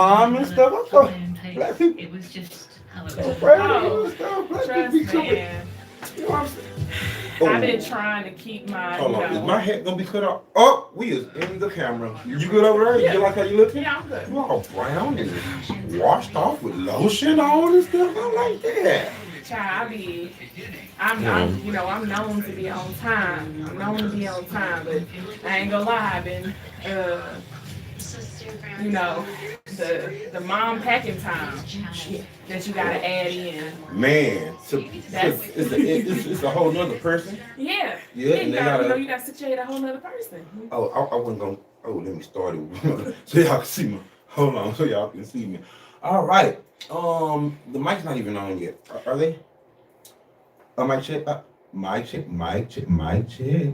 mom and stuff. I'm so black people. It was just how it So was. proud of you and stuff. Black people Trust be coming. me. You know what I'm saying? I've been trying to keep my, Hold on, is my hat gonna be cut off? Oh, we is in the camera. You good over there? Yeah. You like how you looking? Yeah, I'm good. You all brown and washed off with lotion on and stuff. I like that. Child, I'm known to be on time. I'm known to be on time, but I ain't gonna lie, I've been, the mom packing time that you gotta add in. Man, so it's a whole nother person. Yeah. Yeah, You and they gotta situate a whole nother person. Oh, I wasn't gonna. Oh, let me start it so y'all can see me. Hold on, so y'all can see me. All right. The mic's not even on yet. Are they? Mic check. Mic check. Mic check. Mic check.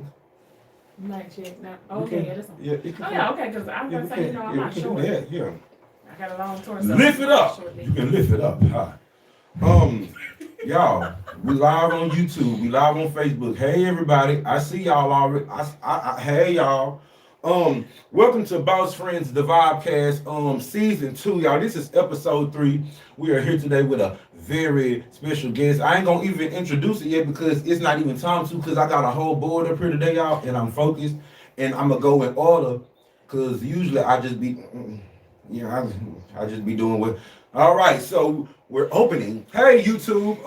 Mic check now. Okay, yeah, that's on. Yeah, it can. Oh yeah, okay, because I was gonna say, I'm not sure. Yeah. I got a long torso. Lift it up. You can lift it up high. Y'all, we live on YouTube. We live on Facebook. Hey, everybody. I see y'all already. Hey, y'all. Welcome to Boss Friends, the Vibecast, season 2, y'all. This is episode 3. We are here today with a very special guest. I ain't gonna even introduce it yet because it's not even time to, because I got a whole board up here today, y'all, and I'm focused, and I'm gonna go in order, because usually I just be, I just be doing what. All right, so we're opening. Hey, YouTube,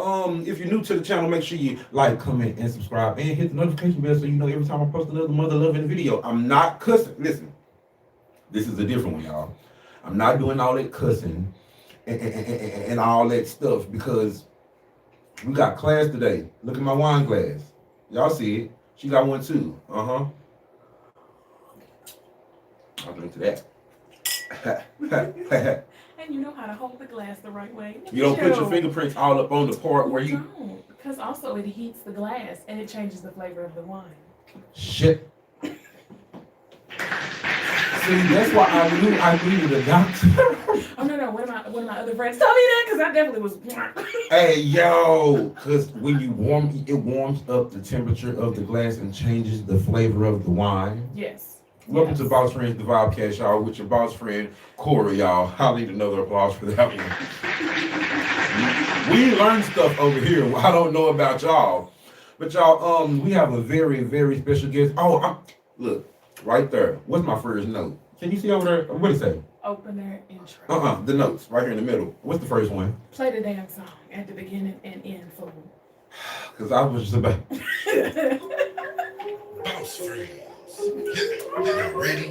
if you're new to the channel, make sure you like, comment, and subscribe, and hit the notification bell so you know every time I post another mother-loving video. I'm not cussing. Listen, this is a different one, y'all. I'm not doing all that cussing and all that stuff because we got class today. Look at my wine glass. Y'all see it. She got one too. I'll drink to that. And you know how to hold the glass the right way. You don't put your fingerprints all up on the part where you don't, because also it heats the glass and it changes the flavor of the wine. Shit. See, that's why I needed a doctor. Oh no, one of my other friends told me that because I definitely was. Hey yo, because when you warm it warms up the temperature of the glass and changes the flavor of the wine. Yes. Welcome to Boss Friends, the Vibecast, y'all, with your boss friend, Corey, y'all. I'll need another applause for that one. We learn stuff over here. I don't know about y'all. But y'all, we have a very, very special guest. Oh, look, right there. What's my first note? Can you see over there? What did it say? Opener intro. The notes, right here in the middle. What's the first one? Play the damn song at the beginning and end, fool. Because I was just about... Boss Friends. Y'all ready?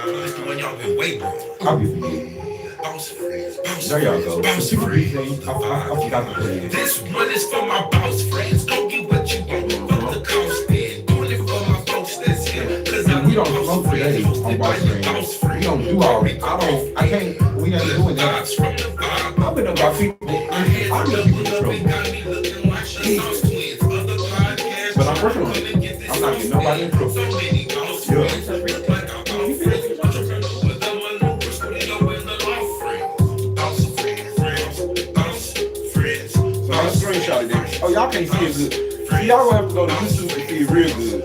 This the one y'all been waiting on. I'll be forgetting. Boss Friends. There y'all go. Boss Friends. I forgot to play it. This one is for my boss friends. Go get what you want. Fuck the cost in. Doing it for my folks that's here. Cause We don't smoke today on Boss Friends. We don't do all that. I can't, we ain't doing that. I've been about people. I'm just in trouble. But I'm working on it. I'm not getting nobody in trouble. Yeah. So I'll screenshot it there. Oh, y'all can't see it good. See, y'all gonna have to go to YouTube to see it real good.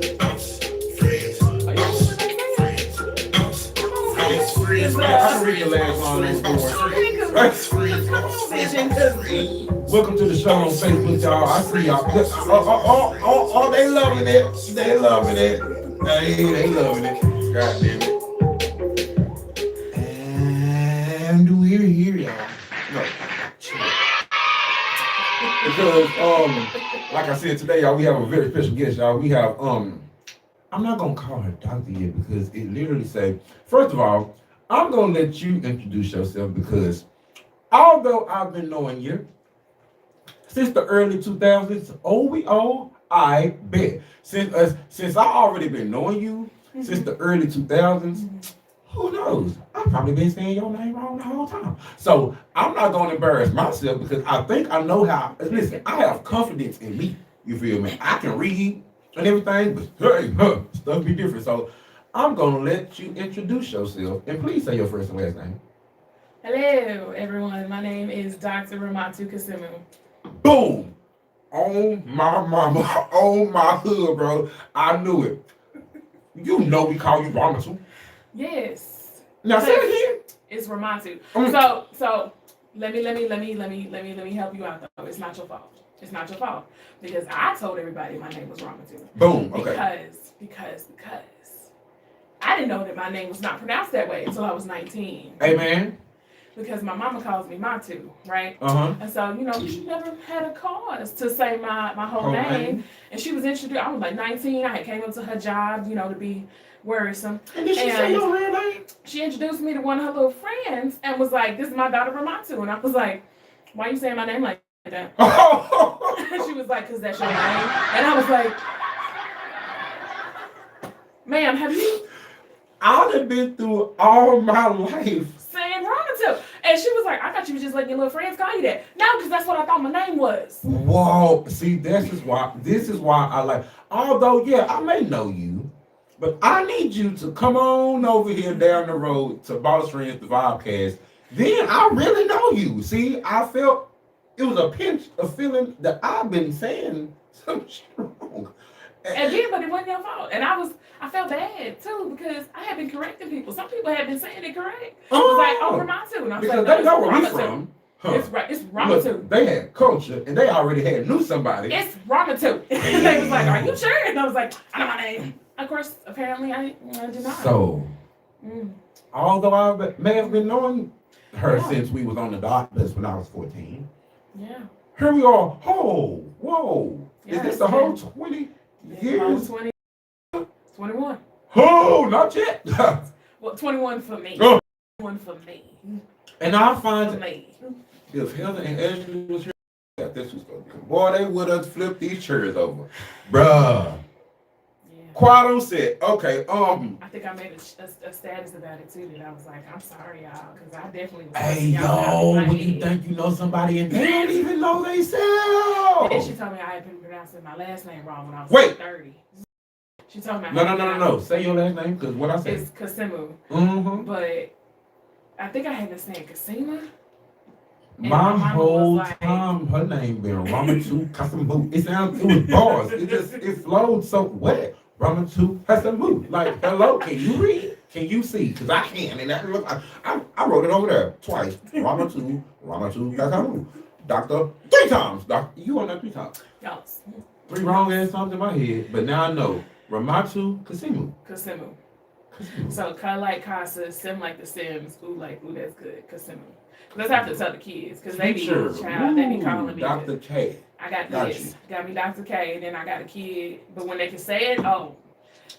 I can read the last line on the board. Welcome to the show on Facebook, y'all. I see y'all. Oh, they loving it. They loving it. They loving it. God damn it. And we're here, y'all. No. Because, like I said today, y'all, we have a very special guest, y'all. We have, I'm not gonna call her doctor yet because it literally say, first of all, I'm gonna let you introduce yourself because although I've been knowing you since the early 2000s, I bet. Since I already been knowing you since the early 2000s, who knows? I've probably been saying your name wrong the whole time. So I'm not gonna embarrass myself because I think I know how. Listen, I have confidence in me. You feel me? I can read and everything, but hey, stuff be different. So I'm gonna let you introduce yourself and please say your first and last name. Hello, everyone. My name is Dr. Ramatu Kassimu. Boom! Oh my mama, oh my hood, bro. I knew it. You know we call you Ramatu. Yes. Now say it again. It's Ramatu. Mm. So let me help you out though. It's not your fault. It's not your fault because I told everybody my name was Ramatu. Boom. Okay. Because I didn't know that my name was not pronounced that way until I was 19. Amen. Because my mama calls me Matu, right? Uh-huh. And so, she never had a cause to say my whole name. And she was introduced, I was like 19, I had came up to her job, to be worrisome. And did she say your real name? She introduced me to one of her little friends and was like, this is my daughter Ramatu. And I was like, why are you saying my name like that? And she was like, because that's your name. And I was like, ma'am, have you? I've been through all my life saying Ramatu. And she was like, I thought you was just letting your little friends call you that. No, because that's what I thought my name was. Whoa. See, this is why I like, although, yeah, I may know you, but I need you to come on over here down the road to Boss Friends, the Vibecast. Then I really know you. See, I felt it was a pinch of feeling that I've been saying some shit wrong. And then, but it wasn't your fault. And I felt bad too because I had been correcting people. Some people had been saying it correct. It was like, Ramatu. And I was because like, they know where we from. Huh. It's Ramatu. Look, they had culture and they already knew somebody. It's Ramatu. And they was like, are you sure? And I was like, I know my name. Of course, apparently I did not. So, although I may have been knowing her since we was on the doctors when I was 14. Yeah. Here we are. Oh, whoa. Yeah, is this the whole 20 years? 21. Oh, not yet. Well, 21 for me. 21 for me. And I find for me. If Heather and Ashley was here, this was going to come. Boy, they would have flipped these chairs over. Bruh. Quiet on set. Okay. I think I made a status about it too. That I was like, I'm sorry, y'all, because I definitely was. Hey, yo, when you think you know somebody and they don't even know they self. And she told me I had been pronouncing my last name wrong when I was 30. She told me. No. Say your last name, because what I said. It's Kassimu. Mm-hmm. But I think I had been saying Kassimu. My whole time, her name been Ramatu Kassimu. It was bars. It flowed so wet. Ramatu Kassimu. Like, hello, can you read? Can you see? Because I can. And I wrote it over there twice. Ramatu Kassimu. Doctor, 3 times. Doctor, you on that 3 times. Yes. 3 wrong ass times in my head. But now I know. Ramatu Kassimu. Kassimu. So, Ka like Casa, Sim like the Sims, ooh that's good, Kassimu. Let's have to tell the kids, because they be calling me. Dr. K. I got kids. Got me Dr. K, and then I got a kid. But when they can say it,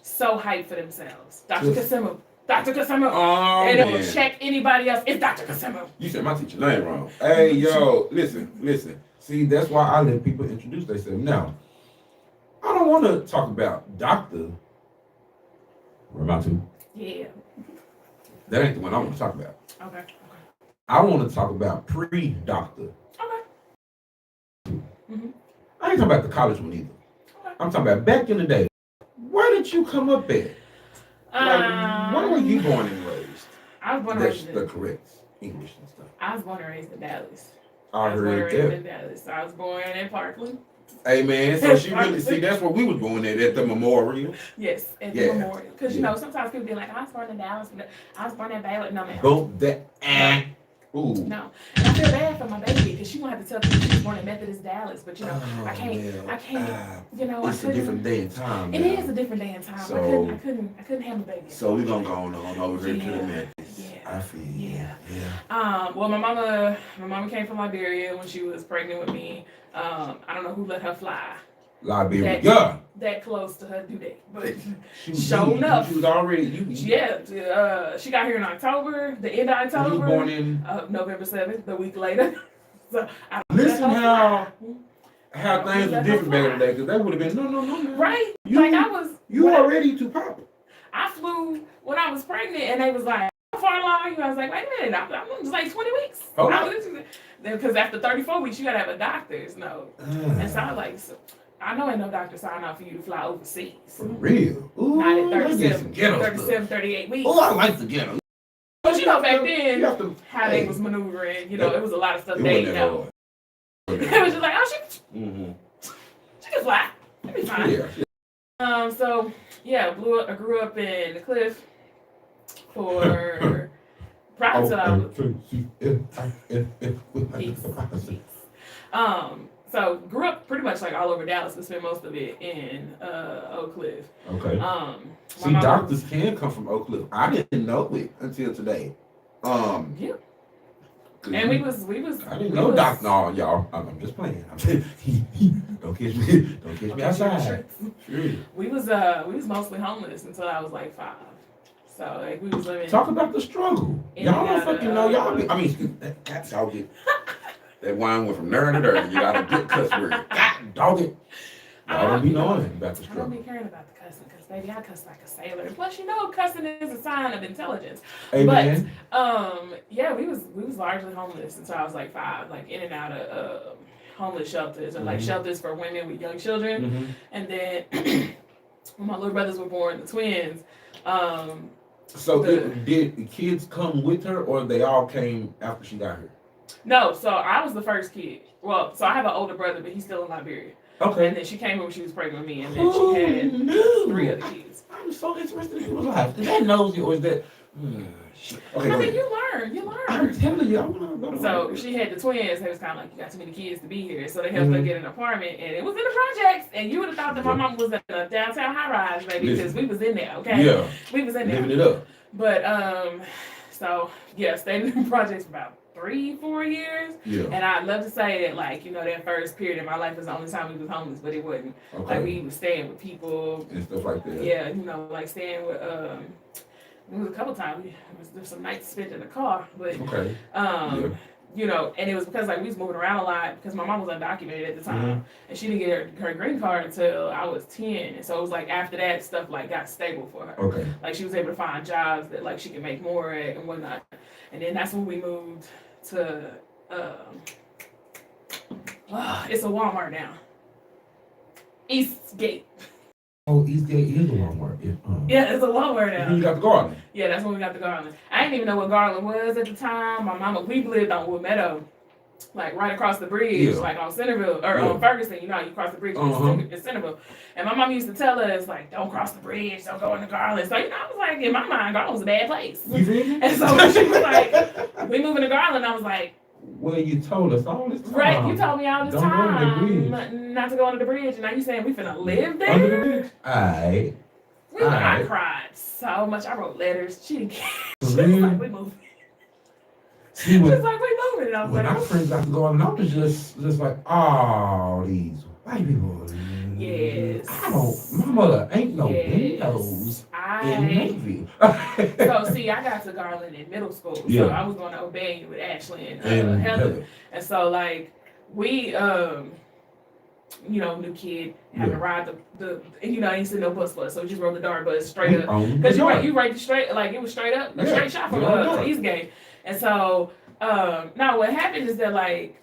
so hyped for themselves. Dr. Kassimu. Dr. Kassimu. Oh, and they will check anybody else. It's Dr. Kassimu. You said my teacher name wrong. Hey, yo, listen. See, that's why I let people introduce themselves. Now, I don't want to talk about Dr. Ramatu. Yeah. That ain't the one I want to talk about. Okay. I want to talk about pre-doctor. Okay. Mm-hmm. I ain't talking about the college one either. Okay. I'm talking about back in the day. Where did you come up at? Where were you born and raised? I was born and raised in the correct English and stuff. I was born and raised in Dallas. I was born and raised in Dallas. I was born in Parkland. Hey man, so she really that's where we was born at the memorial. Yes, at the memorial. Because sometimes people be like, I was born in Dallas, I was born in Baylor. No man. Boom that ooh. No. And I feel bad for my baby because she won't have to tell people she was born in Methodist Dallas, but I can't it's a different day and time. It is a different day and time. So, I couldn't have a baby. So we're gonna go on over here to the Methodist. Yeah. I feel yeah. Well my mama came from Liberia when she was pregnant with me. I don't know who let her fly. Liberia. That close to her due date, but sure enough, she was already she got here in October, the end of October. You was born in November 7th, the week later. So listen how things were different back in the day, because that would have been no. Right, you already too popular. I flew when I was pregnant, and they was like, "How far along are you?" I was like, "Wait a minute, I'm just like 20 weeks." Because after 34 weeks, you gotta have a doctor's note, and so I was like. I know ain't no doctor sign off for you to fly overseas. For real? Ooh, not at 37, 38 weeks. Oh, I like to get them. But back then, how they was maneuvering, it was a lot of stuff they didn't know. It was just like, she can fly. It'll be fine. Yeah. I grew up in the Cliff for Prior to I was Peace. peace. So grew up pretty much like all over Dallas, but spent most of it in Oak Cliff. Okay. My See, mama doctors can come from Oak Cliff. I didn't know it until today. Yeah. And we was I didn't know doctor. No, y'all. I'm just playing. Don't catch me. Don't catch me outside. Sure. We was mostly homeless until I was like 5. So like we was living. Talk about the struggle. Y'all don't fucking know. Y'all be, I mean, that's how get. That wine went from nerd to dirty. You got a good cuss word. God dog it. Y'all don't be knowing about the struggle. I don't be caring about the cussing because baby, I cuss like a sailor. Plus, you know, cussing is a sign of intelligence. Amen. But yeah, we was largely homeless until I was like 5, like in and out of homeless shelters or like shelters for women with young children. And then when my little brothers were born, the twins. So did the kids come with her, or they all came after she got here? No, so I was the first kid. Well, so I have an older brother, but he's still in Liberia. Okay. And then she came when she was pregnant with me, and then she had 3 other kids. I'm so interested in people's lives. Is that nosy or is that? Okay, I mean, you learn. I'm telling you, I want to go to So she had the twins. They was kind of like, you got too many kids to be here. So they helped her get an apartment, and it was in the projects. And you would have thought that my mom was in a downtown high rise, baby, because we was in there. Okay. Yeah. We was in there. Living it up. But so yeah, stayed in the projects for about 3-4 years. Yeah. And I'd love to say that, like, you know, that first period in my life was the only time we was homeless, but it wasn't. Okay. Like, we was staying with people. And stuff like that. Yeah, you know, like staying with, it was a couple times. There's some nights spent in the car, but, okay. You know, and it was because, like, we was moving around a lot because my mom was undocumented at the time, and she didn't get her green card until I was 10. And so it was like after that, stuff, like, got stable for her. Okay. Like, she was able to find jobs that, like, she could make more at and whatnot. And then that's when we moved to, it's a Walmart now. Eastgate. Oh, Eastgate is a Walmart. Yeah, it's a Walmart now. You got the garden. Yeah, that's when we got the Garland. I didn't even know what Garland was at the time. My mama, we lived on Wood Meadow, like right across the bridge, like on Centerville, or on Ferguson. You know, you cross the bridge in Centerville. And my mom used to tell us, like, don't cross the bridge, don't go into Garland. So, you know, I was like, in my mind, Garland was a bad place. You feel me? And so when she was like, we moving to Garland, I was like, well, you told us all this time. right, you told me all this don't time go under the bridge. not to go under the bridge. And now you saying we finna live there? Under the bridge? Aight. I cried so much. I wrote letters. She didn't care. She was like, we moving. See, when, She was like, we moving. And I was when like, our friends got to go on, I was just like, oh, these white people. yes. My mother ain't no windows in Navy. So, see, I got to Garland in middle school. So I was going to Obey with Ashley and Heather. And so, like, we, you know, new kid, having to ride the you know, I ain't seen no bus, so we just rode the dart bus straight up. Because you ride straight, like, it was straight up, a straight shot from Eastgate. And so, now what happened is that, like,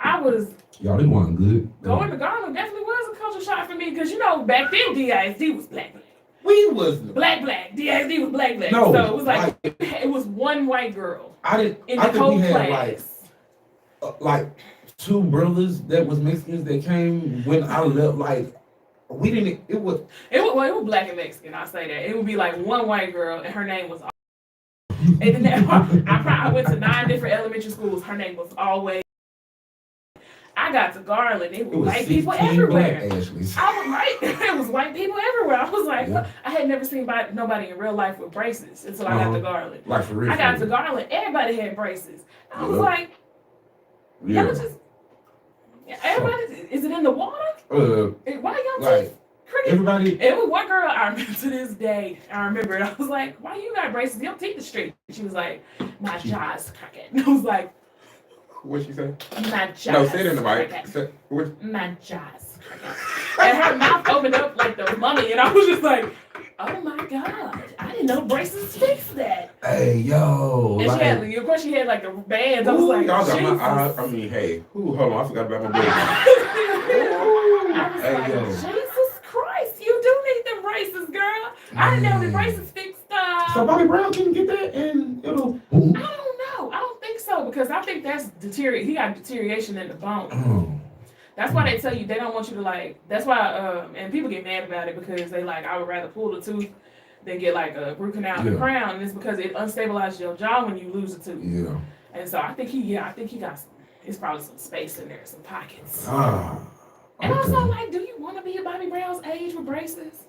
I was... Y'all didn't want good. Going to Garland definitely was a culture shock for me, because, you know, back then, DISD was black. We was... Black. DISD was black. No, so it was like, it was one white girl. In the whole class. Like 2 brothers that was Mexicans that came when I left, like, we didn't, it was black and Mexican, I'll say that. It would be like one white girl, and her name was and then I went to 9 different elementary schools. Her name was always. I got to Garland. It was white people everywhere. I was right. It was white people everywhere. I was like, what? I had never seen nobody in real life with braces until I got to Garland. Like for real. I got to Garland. Everybody had braces. I was like, y'all just. Everybody, is it in the water? Why y'all just cricket? Everybody. It was one girl I remember to this day. I remember it. I was like, why you got braces? Your teeth are straight. She was like, my jaw's crooked. And I was like, what'd she say? My jaw's no, say it in the mic. My jaw's crooked. And her mouth opened up like the mummy, and I was just like, oh my God, I didn't know braces fix that. Hey, yo. And she had, of course, she had like the bands. I was like, y'all got my eyes. I mean, hey, hold on, I forgot about my braces. I was like, Jesus Christ, you do need them braces, girl. I didn't know the braces fixed stuff. So Bobby Brown can get that and it'll. I don't know. I don't think so, because I think that's he got deterioration in the bone. That's why they tell you they don't want you to, like, that's why, and people get mad about it because they like, I would rather pull the tooth than get like a root canal and a crown, and it's because it unstabilizes your jaw when you lose a tooth. Yeah. And so I think he got some. It's probably some space in there, some pockets. Ah. Okay. And also, like, do you want to be at Bobby Brown's age with braces?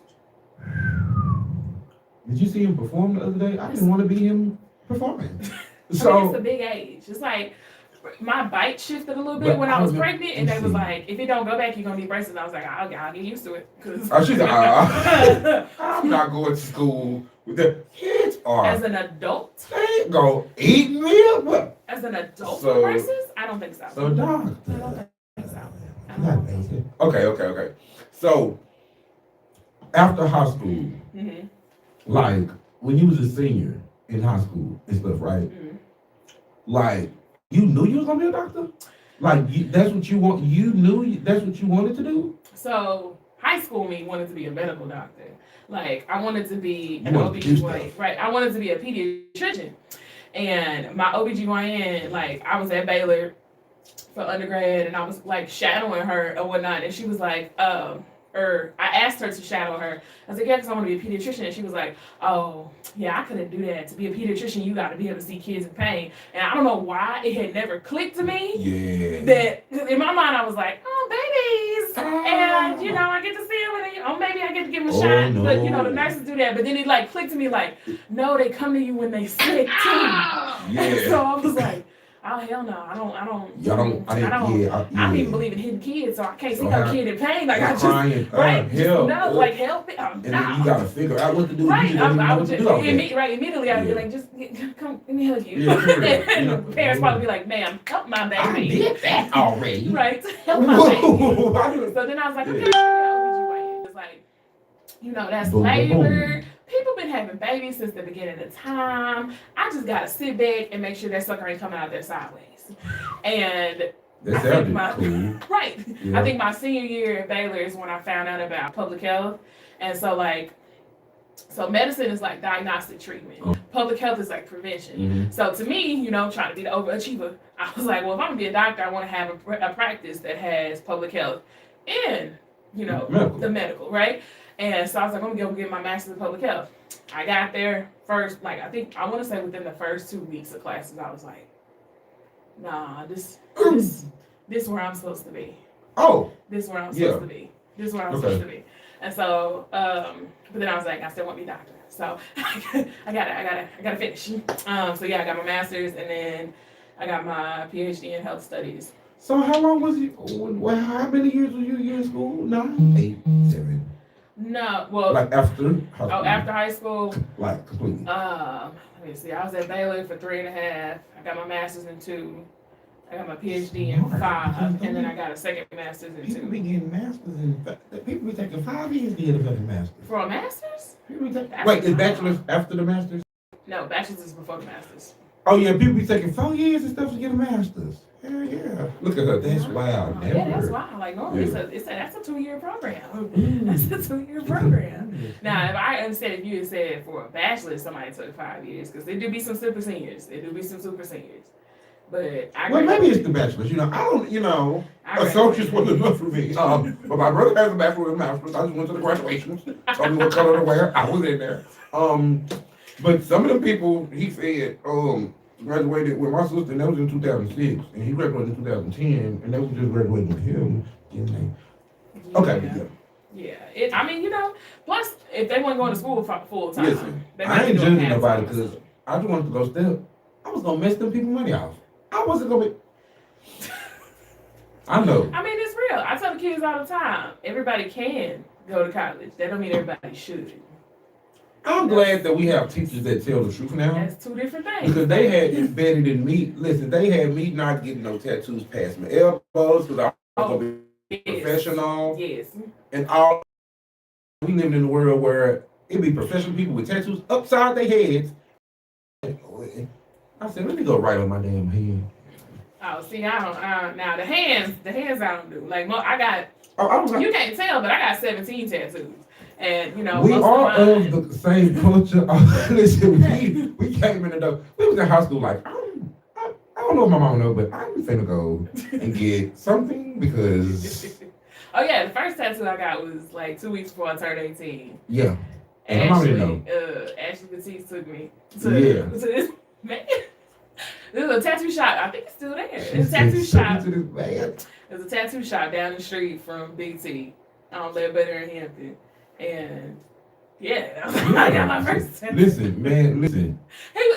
Did you see him perform the other day? I didn't want to be him performing. So I mean, it's a big age. It's like my bite shifted a little bit when I was pregnant, and they was like, if it don't go back, you're gonna need braces. And I was like, I'll get used to it. She's like, I'm not going to school with the kids. As an adult, they ain't gonna eat me up. As an adult with braces, I don't think so. So dog. I don't think so. Okay. So after high school, like when you was a senior in high school and stuff, right? Like you knew you was gonna be a doctor. Like that's what you want. You knew that's what you wanted to do. So high school me wanted to be a medical doctor. Like I wanted to be an OBGYN, right? I wanted to be a pediatrician. And my OBGYN, like I was at Baylor for undergrad and I was like shadowing her or whatnot. And she was like, I asked her to shadow her. I was like, yeah, because I want to be a pediatrician. And she was like, oh, yeah, I couldn't do that. To be a pediatrician, you got to be able to see kids in pain. And I don't know why it had never clicked to me. Yeah. That in my mind, I was like, oh, babies. And, you know, I get to see them and maybe I get to give them a shot. No. But, you know, the nurses do that. But then it like clicked to me like, no, they come to you when they sick too. Yeah. And so I was like, oh hell no! I don't even believe in hidden kids, so I can't see no kid in pain. Like I just crying, right, help, no, like help me. And then you gotta figure out what to do. Right, I would just immediately I'd be like, just come, let me help you. Yeah, and the parents probably be like, ma'am, help my baby. I did that already. Right, help my baby. So then I was like, okay, it's like, you know, that's labor. People been having babies since the beginning of time. I just gotta sit back and make sure that sucker ain't coming out there sideways. And I think cool. Right. Yeah. I think my senior year at Baylor is when I found out about public health. And so medicine is like diagnostic treatment. Public health is like prevention. So to me, you know, trying to be the overachiever, I was like, well, if I'm gonna be a doctor, I want to have a practice that has public health and, you know, the medical, right? And so I was like, I'm gonna go get my master's in public health. I got there first, like I want to say within the first 2 weeks of classes, I was like, nah, this is where I'm supposed to be. Oh. This is where I'm supposed to be. This is where I'm supposed to be. And so, but then I was like, I still want to be a doctor. So I gotta finish. So yeah, I got my master's and then I got my PhD in health studies. So how long was you? Well, how many years were you in school? 9, 8, 7. No, well, like after high school. Oh, after high school. Like completely. Let me see. I was at Baylor for 3.5. I got my master's in 2. I got my PhD in 5, and then I got a second master's in 2. People be getting masters in. People be taking 5 years to get a fucking master's. For a master's? Wait, is bachelor's after the master's? No, bachelor's is before the master's. Oh yeah, people be taking 4 years and stuff to get a master's. Hell yeah. Look at her. That's wild. Yeah, that's wild. Like normally that's a 2-year program. That's a 2-year program. Now, if I understand if you had said for a bachelor somebody took 5 years, because there do be some super seniors. But maybe it's the bachelor's. You know, I don't. You know, associates wasn't enough for me. But my brother has a bachelor's and master's. I just went to the graduations. Told me what color to wear. I was in there. But some of them people, he said, graduated with my sister, and that was in 2006, and he graduated in 2010, and they was just graduating with him, didn't they? Okay, yeah. I mean, you know, plus if they weren't going to school full time, listen, I ain't judging nobody because I just wanted to go step. I was gonna mess them people money off. I wasn't gonna be. I know. I mean, it's real. I tell the kids all the time, everybody can go to college. That don't mean everybody should. I'm glad that we have teachers that tell the truth now. That's 2 different things. Because they had embedded in me. Listen, they had me not getting no tattoos past my elbows because I was going to be professional. Yes. And all. We living in a world where it be professional people with tattoos upside their heads. I said, let me go right on my damn head. Oh, see, I don't. Now the hands I don't do. Like I got. You can't tell, but I got 17 tattoos. And you know, we are of the same culture. Listen, we came in the door. We was in high school like, I don't know if my mom knows, but I'm finna go and get something because. Oh yeah, the first tattoo I got was like 2 weeks before I turned 18. Yeah. And I'm already know. Ashley Batiste took me to this man. There's a tattoo shop. I think it's still there. It's a tattoo shop. There's a tattoo shop down the street from Big T on Ledbetter and Hampton. And yeah, I got my first tattoo. Listen.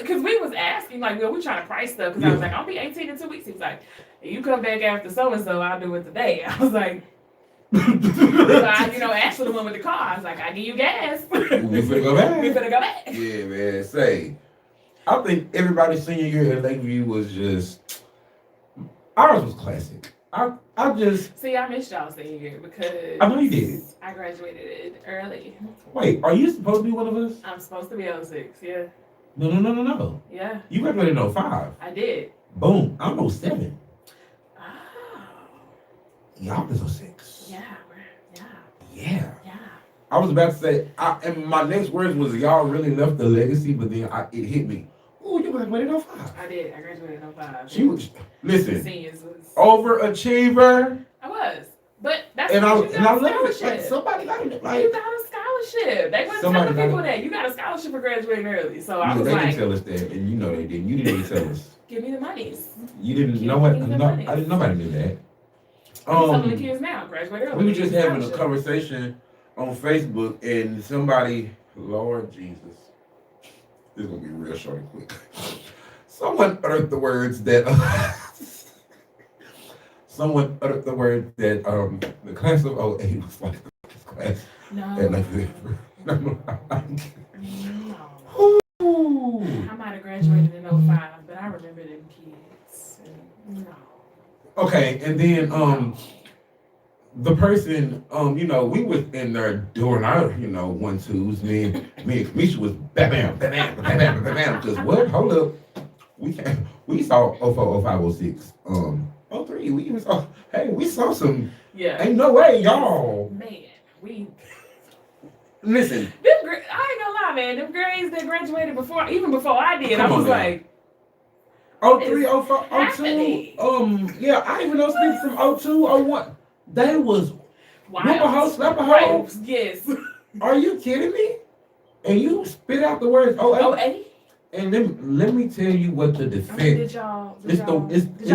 Because we was asking, like, we trying to price stuff. Because I was like, I'll be 18 in 2 weeks. He was like, you come back after so-and-so, I'll do it today. I was like, so I, asked for the one with the car. I was like, I give you gas. We finna go back. Yeah, man. Say, I think everybody's senior year at Lakeview was just, ours was classic. I just see. I missed y'all senior year because I know you did. I graduated early. Wait, are you supposed to be one of us? I'm supposed to be 06, yeah. No. Yeah. You graduated in 05. I did. Boom. I'm 07. Oh. Y'all was 06. Yeah. I was about to say, and my next words was y'all really left the legacy, but then it hit me. Oh, you graduated in 05. I did. I graduated in 05. She was, listen, seniors was overachiever. I was. But that's and I love it. Like, somebody got it. Like, you got a scholarship. They weren't telling people that. You got a scholarship for graduating early. So I was they like, didn't tell us that, and you know they didn't. You didn't even tell us. Give me the monies. You didn't know what? I didn't. Nobody knew that. I'm telling the kids now, graduate early. We were just having a conversation on Facebook, and somebody, Lord Jesus, this is gonna be real short and quick. Someone uttered the words that. Someone uttered the word that the class of 08 was like the class. No. And like, no. I might have graduated in 05, but I remember them kids. No. Okay, and then the person, we was in there doing our, 1-2s. Me and Kamisha was bam, because what? Hold up. We saw 04, 05, 06. 03, we even saw, we saw some, ain't no way, y'all. Man, listen. I ain't gonna lie, man, them grades that graduated even before I did, I was like, 03, 04, 02, yeah, I even know people from 02, 01. They was slap a hoe. Yes. Are you kidding me? And you spit out the words 08? And let me tell you what the defense. Did y'all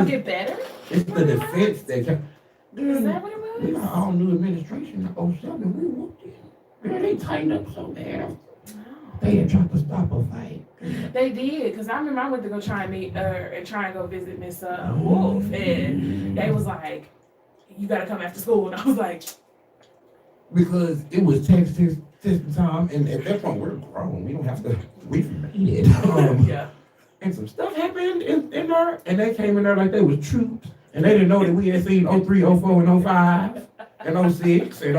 get better? It's the defense that can. Is that what it was? We got all new administration in 07. We whooped it. Girl, they tightened up so damn. They had tried to stop a fight. They did, because I remember I went to go try and meet and try and go visit Miss Wolf, and they was like, "You got to come after school," and I was like, because it was test time, and at that point we're grown. We don't have to. We've made it. Yeah. And some stuff happened in there, and they came in there like they was troops, and they didn't know that we had seen 03, 04, and 05, and 06, and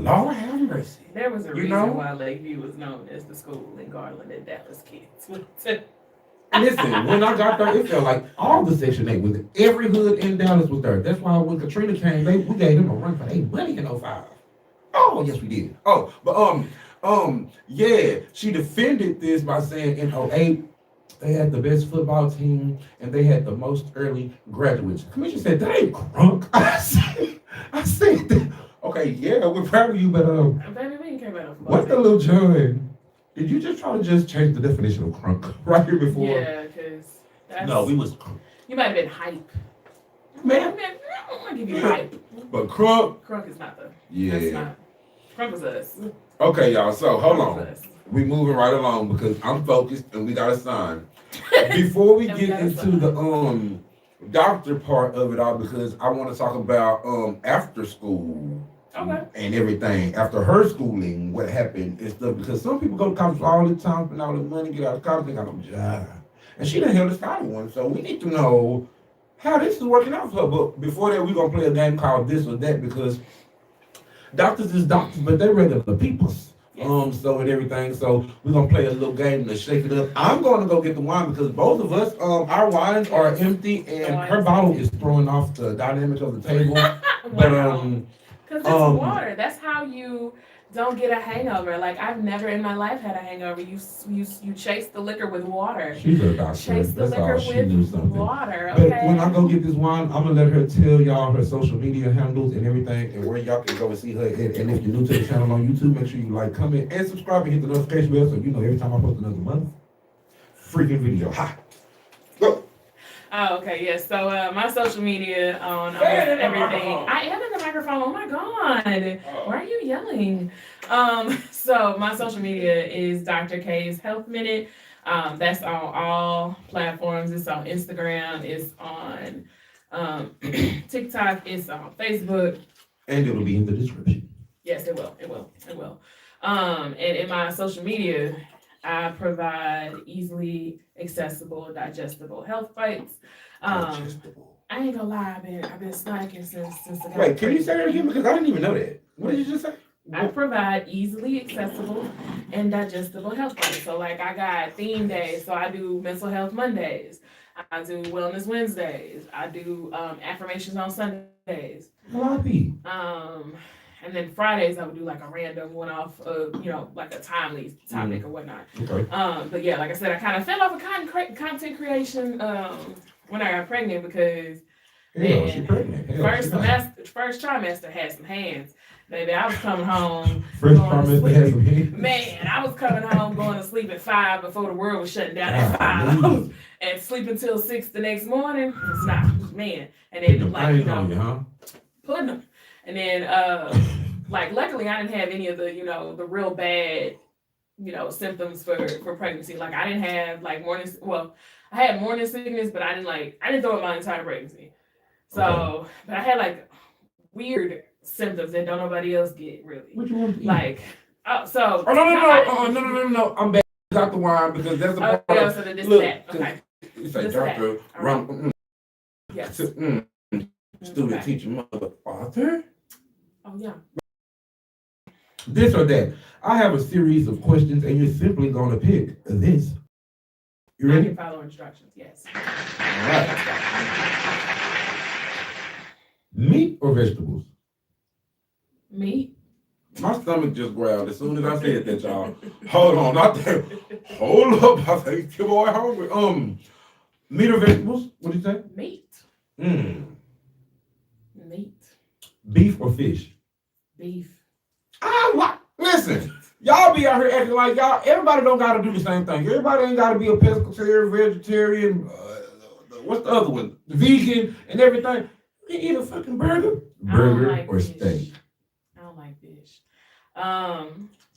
Lord have mercy. There was a reason why Lakeview was known as the school in Garland and Dallas kids. Listen, when I got there, it felt like all the Section 8 was there. Every hood in Dallas was there. That's why when Katrina came, we gave them a run for their money in 05. Oh, yes, we did. Oh, but yeah, she defended this by saying in 08, they had the best football team and they had the most early graduates. Commissioner said, that ain't crunk. I said that. Okay, yeah, we're proud of you, but baby, we came out of what's the little John? Did you just try to change the definition of crunk right here before? Yeah, because no, we was crunk. You might have been hype. Man, I don't want to give you hype. But crunk is not the. Yeah. That's not. Crunk was us. Okay, y'all. So hold on. We moving right along because I'm focused and we got a sign. Before we get into the doctor part of it all, because I want to talk about after school. Okay. And everything after her schooling, what happened and stuff. Because some people go to college all the time, spend all the money, get out of college, they got no job. And she done held a solid one. So we need to know how this is working out for her. But before that, we're going to play a game called This or That, because doctors is doctors, but they're regular peoples. Yes. So and everything. So we're going to play a little game to shake it up. I'm going to go get the wine because both of us, our wines are empty and her bottle is throwing off the dynamic of the table. Wow. But because it's water. That's how you don't get a hangover. Like I've never in my life had a hangover. You chase the liquor with water. She's a doctor. Chase the That's liquor all. She knew with something. water. But Okay. when I go get this wine, I'm gonna let her tell y'all her social media handles and everything, and where y'all can go and see her. And if you're new to the channel on YouTube, make sure you like, comment, and subscribe, and hit the notification bell so you know every time I post another month freaking video. Ha! Go. Oh, okay, yes. So my social media on almost everything. I am in the microphone. Oh my god, why are you yelling? So my social media is Dr. K's Health Minute. That's on all platforms. It's on Instagram. It's on TikTok. It's on Facebook. And it'll be in the description. Yes, it will. It will. It will. And in my social media, I provide easily accessible, digestible health bites. Digestible. I ain't gonna lie, I've been snacking since I got Wait, can you say that again? Because I didn't even know that. What did you just say? I provide easily accessible and digestible health bites. So like I got theme days, so I do mental health Mondays. I do wellness Wednesdays. I do affirmations on Sundays. Floppy. And then Fridays I would do like a random one off of, like a timely topic or whatnot. Okay. But yeah, like I said, I kind of fell off of content creation when I got pregnant because She's pregnant. first trimester had some hands. Baby, I was coming home. First trimester had some hands. Man, I was coming home going to sleep at 5 before the world was shutting down at 5. And sleep until 6 the next morning. It's not, man. And then putting them. And then, luckily I didn't have any of the, the real bad, symptoms for pregnancy. Like I didn't have I had morning sickness, but I didn't throw it my entire pregnancy. So, but I had weird symptoms that don't nobody else get really. What you want to eat? No. I'm back. Got the wine because that's the part. Okay, so this that. Okay. It's like Dr. Yes. Student teacher mother author. Oh yeah. This or that. I have a series of questions, and you're simply going to pick this. You ready? I can follow instructions. Yes. All right. Meat or vegetables? Meat. My stomach just growled as soon as I said that, y'all. Hold on, hold up. I think your boy hungry. Meat or vegetables? What did you say? Meat. Meat. Beef or fish? Beef. Listen, y'all be out here acting like y'all. Everybody don't gotta do the same thing. Everybody ain't gotta be a pescatarian, vegetarian. What's the other one? Vegan and everything. You eat a fucking burger. Burger or fish. steak? I don't like fish.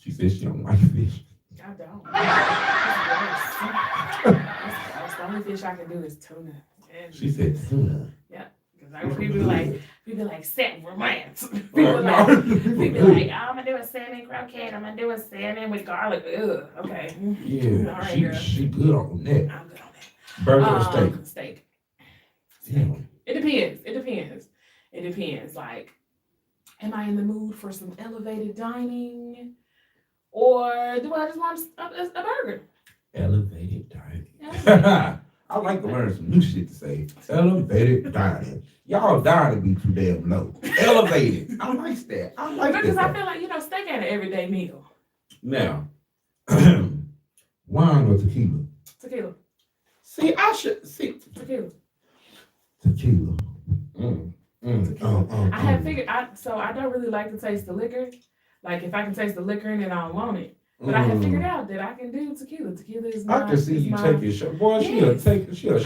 She said she don't like fish. I don't. That's the only fish I can do is tuna. She said tuna. Yeah. Because people like salmon romance. People like, I'm gonna do a salmon croquette. I'm gonna do a salmon with garlic. Ugh. Okay. Yeah. All right, she good on that. I'm good on that. Burger or steak? Steak. Damn. It depends. Like, am I in the mood for some elevated dining, or do I just want a burger? Elevated dining. I like to learn some new shit to say. Elevated dining. Y'all dying to be too damn low. Elevated. I like that. Because I feel like, steak ain't an everyday meal. Now, wine or tequila? Tequila. Tequila. Tequila. I have figured, I don't really like to taste the liquor. Like, if I can taste the liquor in it, I don't want it. But I have figured out that I can do tequila. Tequila is I can see you take your shot. Boy, she'll shoot you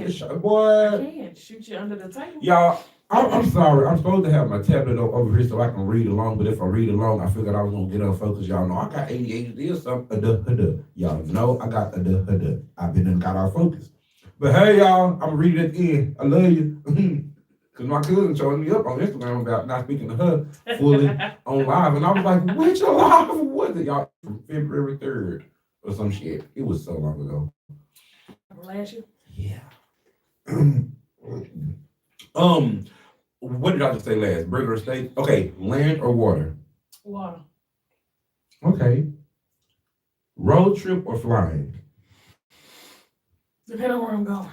a shot. Boy. I can shoot you under the table. Y'all, I'm sorry. I'm supposed to have my tablet over here so I can read along. But if I read along, I figured I was going to get unfocused. Y'all know I got ADHD or something. Y'all know I got I've been and got off focus. But hey, y'all, I'm going to read it at the end. I love you. Because my cousin showed me up on Instagram about not speaking to her fully on live. And I was like, which live was it? Y'all, from February 3rd or some shit. It was so long ago. Last year? Yeah. What did I just say last? Burger or steak? Okay, land or water? Water. Okay. Road trip or flying? Depending on where I'm going.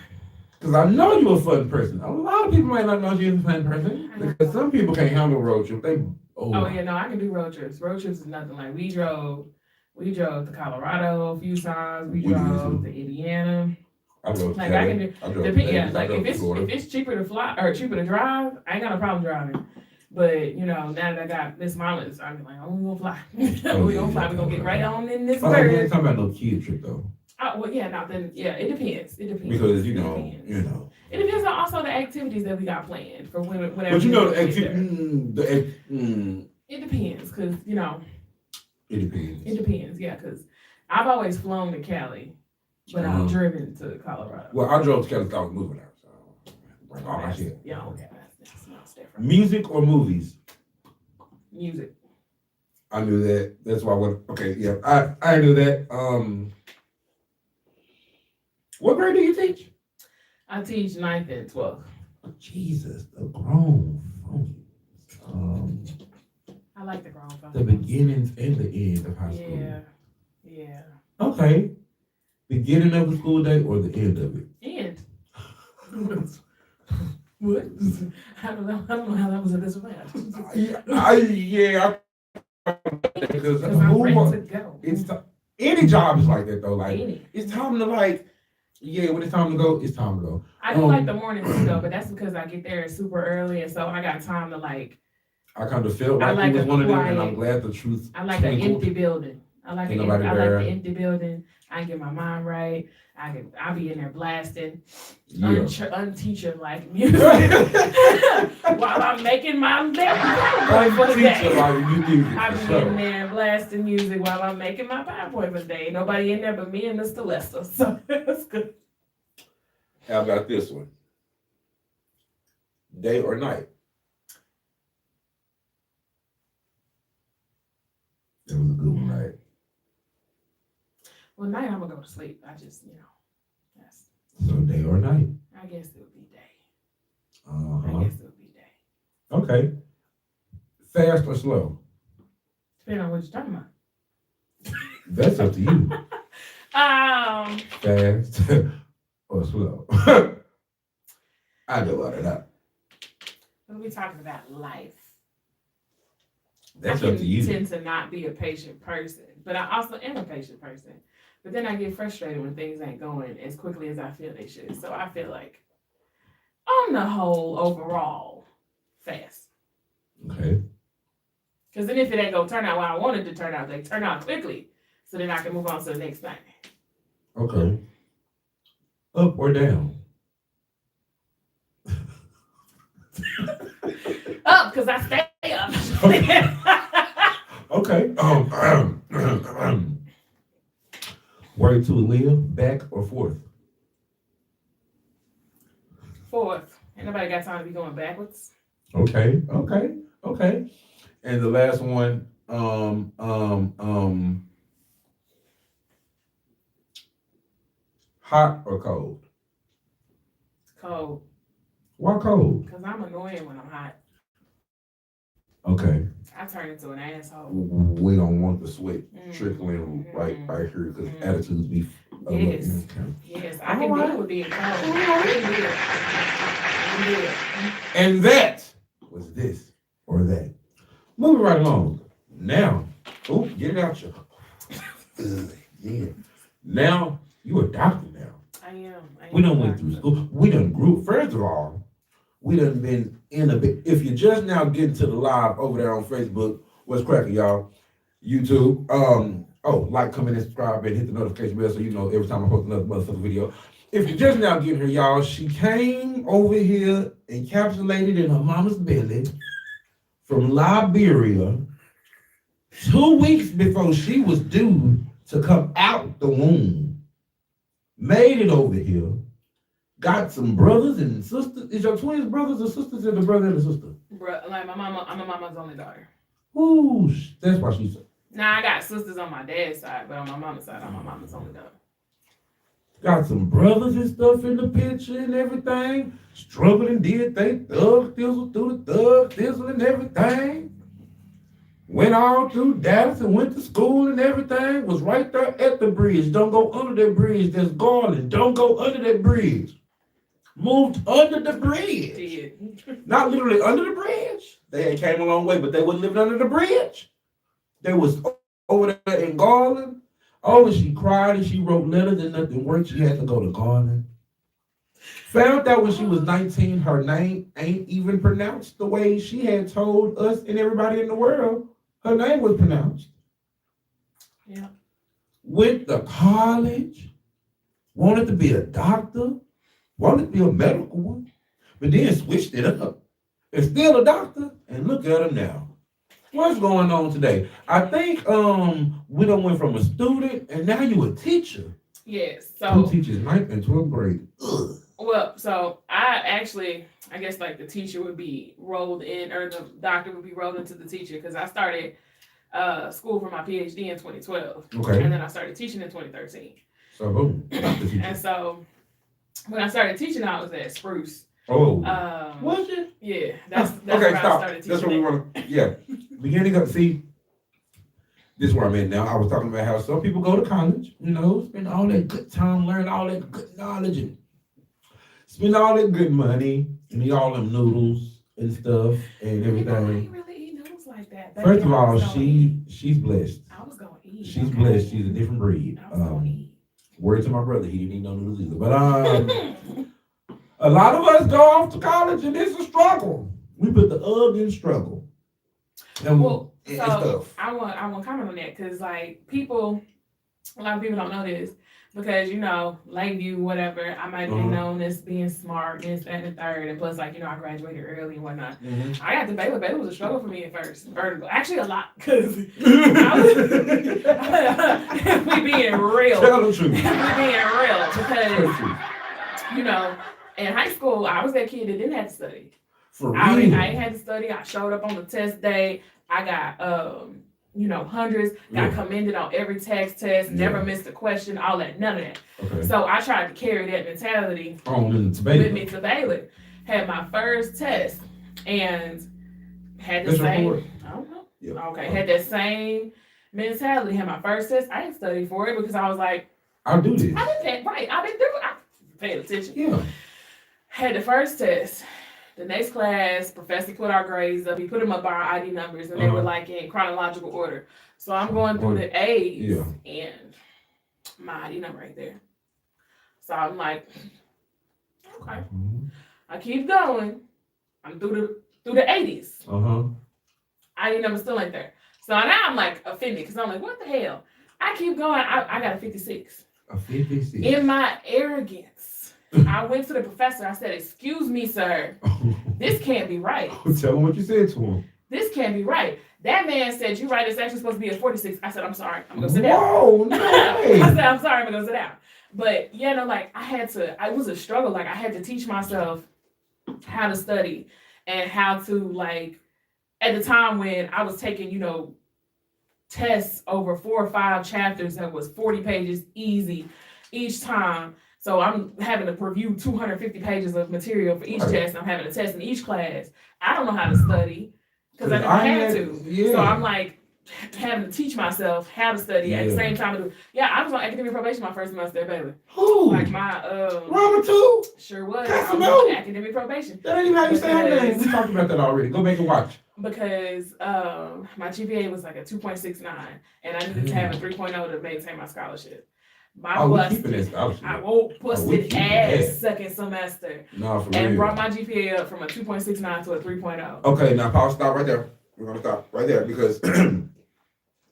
Because I know you're a fun person. A lot of people might not know you're a fun person. Because some people can't handle road trip. They Oh yeah, no, I can do road trips. Road trips is nothing. Like we drove to Colorado a few times. We drove to Indiana. I love Like Cali. I can do. Yeah, like if it's cheaper to fly or cheaper to drive, I ain't got no problem driving. But now that I got Miss Mama's, I'm like, we gonna fly. We gonna fly. We gonna get right on in this bird. I ain't talking about no kid trip though. Well, yeah, no, then yeah, it depends. It depends because it depends on also the activities that we got planned for whenever. But the activity, it depends because it depends. It depends, yeah, because I've always flown to Cali, but I've driven to Colorado. Well, I drove to Cali because I was moving out, so bring all my shit. Yeah, okay, that's different. Music or movies? Music. I knew that. That's why I went. Okay, yeah, I knew that. What grade do you teach? I teach 9th and 12th. Jesus, the grown folks. I like the grown folks. The beginnings and the end of high school. Yeah. Okay. Beginning of the school day or the end of it? End. What? I don't know how that was a disadvantage. Because I'm ready to go. Any job is like that though. Like Any. it's time to when it's time to go, it's time to go. I do like the mornings though, but that's because I get there super early, and so I got time to I kind of felt like it was one of them, and I'm glad the truth. I like an empty building. I like the empty building. I can get my mind right. I'll be in there blasting unteacher like music while I'm making my PowerPoint for the day. I'll be in there blasting music while I'm making my PowerPoint for the day. Nobody in there but me and Mr. Lester, so that's good. How about this one? Day or night? That was a good one, right? Well, night I'm gonna go to sleep. I just, yes. So day or night? I guess it would be day. Uh-huh. I guess it would be day. Okay. Fast or slow? Depending on what you're talking about. That's up to you. Fast or slow? I know out of that. We're talking about life. That's up to you. I tend to not be a patient person, but I also am a patient person. But then I get frustrated when things ain't going as quickly as I feel they should. So I feel like, on the whole, overall, fast. Okay. Because then if it ain't gonna turn out what I wanted to turn out, they turn out quickly. So then I can move on to the next thing. Okay. Up or down? Up, because I stay up. Okay. Word to live, back or forth? Fourth. Ain't nobody got time to be going backwards. Okay. And the last one, hot or cold? Cold. Why cold? Because I'm annoying when I'm hot. Okay. I turn into an asshole. We don't want the sweat trickling right here because attitudes be. Yes, I can deal with being cold. I can do it. And that was this or that. Moving right along. Now, get it out your. Yeah. Now you a doctor now. I am. We done went through school. We done grew. First of all, we done been in a bit. If you're just now getting to the live over there on Facebook, what's cracking, y'all? YouTube. Like, comment, and subscribe, and hit the notification bell so you know every time I post another motherfucking video. If you're just now getting here, y'all, she came over here encapsulated in her mama's belly from Liberia 2 weeks before she was due to come out the womb. Made it over here. Got some brothers and sisters. Is your twins brothers or sisters, or the brother and the sister? Like my mama, I'm my mama's only daughter. Ooh, that's why she said. Nah, I got sisters on my dad's side, but on my mama's side, I'm my mama's only daughter. Got some brothers and stuff in the picture and everything. Struggling, did they thug thizzle through the thug thizzle and everything. Went all through Dallas and went to school and everything. Was right there at the bridge. Don't go under that bridge. There's Garland. Don't go under that bridge. moved under the bridge. Did. Not literally under the bridge. They had came a long way, but they wasn't living under the bridge. They was over there in Garland. Oh, and she cried and she wrote letters and nothing worked. She had to go to Garland. Found out when she was 19, her name ain't even pronounced the way she had told us and everybody in the world her name was pronounced. Yeah. Went to college, wanted to be a doctor, wanted to be a medical one, but then switched it up. And still a doctor, and look at her now. What's going on today? I think we done went from a student and now you a teacher. Yes. Who So teaches 9th and 12th grade? Ugh. well, so I guess like the teacher would be rolled in, or the doctor would be rolled into the teacher, because I started school for my PhD in 2012. Okay. And then I started teaching in 2013. So boom. Doctor teacher. And so when I started teaching, I was at Spruce. Oh. Was it? Yeah. That's Okay, where I stop. started teaching. That's what we want to. Yeah. Beginning of see. This is where I'm at now. I was talking about how some people go to college, spend all that good time, learn all that good knowledge, and spend all that good money, and eat all them noodles and stuff and everything. I ain't really eat noodles like that. First of all, she's blessed. I was gonna eat. She's blessed. She's a different breed. I was gonna eat. Word to my brother, he didn't eat no noodles either. But a lot of us go off to college, and it's a struggle. We put the in struggle. And Well, and so stuff. I want to comment on that, because like a lot of people don't know this, because Lakeview, whatever, I might be known as being smart, this, that, and the third, and plus I graduated early and whatnot. Mm-hmm. I got to Baylor. Baylor was a struggle for me at first, or actually a lot, because we being real. Tell the truth. We being real, because in high school I was that kid that didn't have to study. For real. I ain't had to study. I showed up on the test day. I got hundreds, got commended on every test, never missed a question, all that, none of that. Okay. So I tried to carry that mentality with me to Baylor. Had my first test and had the That's same. report. I don't know. Yeah. Okay, had that same mentality. Had my first test. I didn't study for it because I was like, I'll do this. I paid attention. Yeah. Had the first test. The next class, professor put our grades up. He put them up by our ID numbers, and they were like in chronological order. So I'm going through the A's, and my ID number right there. So I'm like, okay. I keep going. I'm through the 80s. ID number still ain't there. So now I'm like offended, because I'm like, what the hell? I keep going. I got a 56. A 56. In my arrogance, I went to the professor. I said, excuse me, sir. This can't be right. Tell him what you said to him. This can't be right. That man said, you're right. It's actually supposed to be a 46. I said, I'm sorry. I'm going to sit down. Whoa, no way. I said, I'm sorry. I'm going to sit down. But, it was a struggle. Like, I had to teach myself how to study and how to, at the time when I was taking, tests over 4 or 5 chapters that was 40 pages easy each time. So I'm having to review 250 pages of material for each test. I'm having a test in each class. I don't know how to study because I didn't have to. Yeah. So I'm having to teach myself how to study at the same time. I was on academic probation my first semester at Baylor. Who? Rama too? Sure was. Kassimu? I was on academic probation. That ain't even how you say her name. We talked about that already. Go back and watch. Because my GPA was like a 2.69, and I needed to have a 3.0 to maintain my scholarship. I won't busted ass second semester. No, for and real. Brought my GPA up from a 2.69 to a 3.0. Okay, now pause, stop right there. We're gonna stop right there, because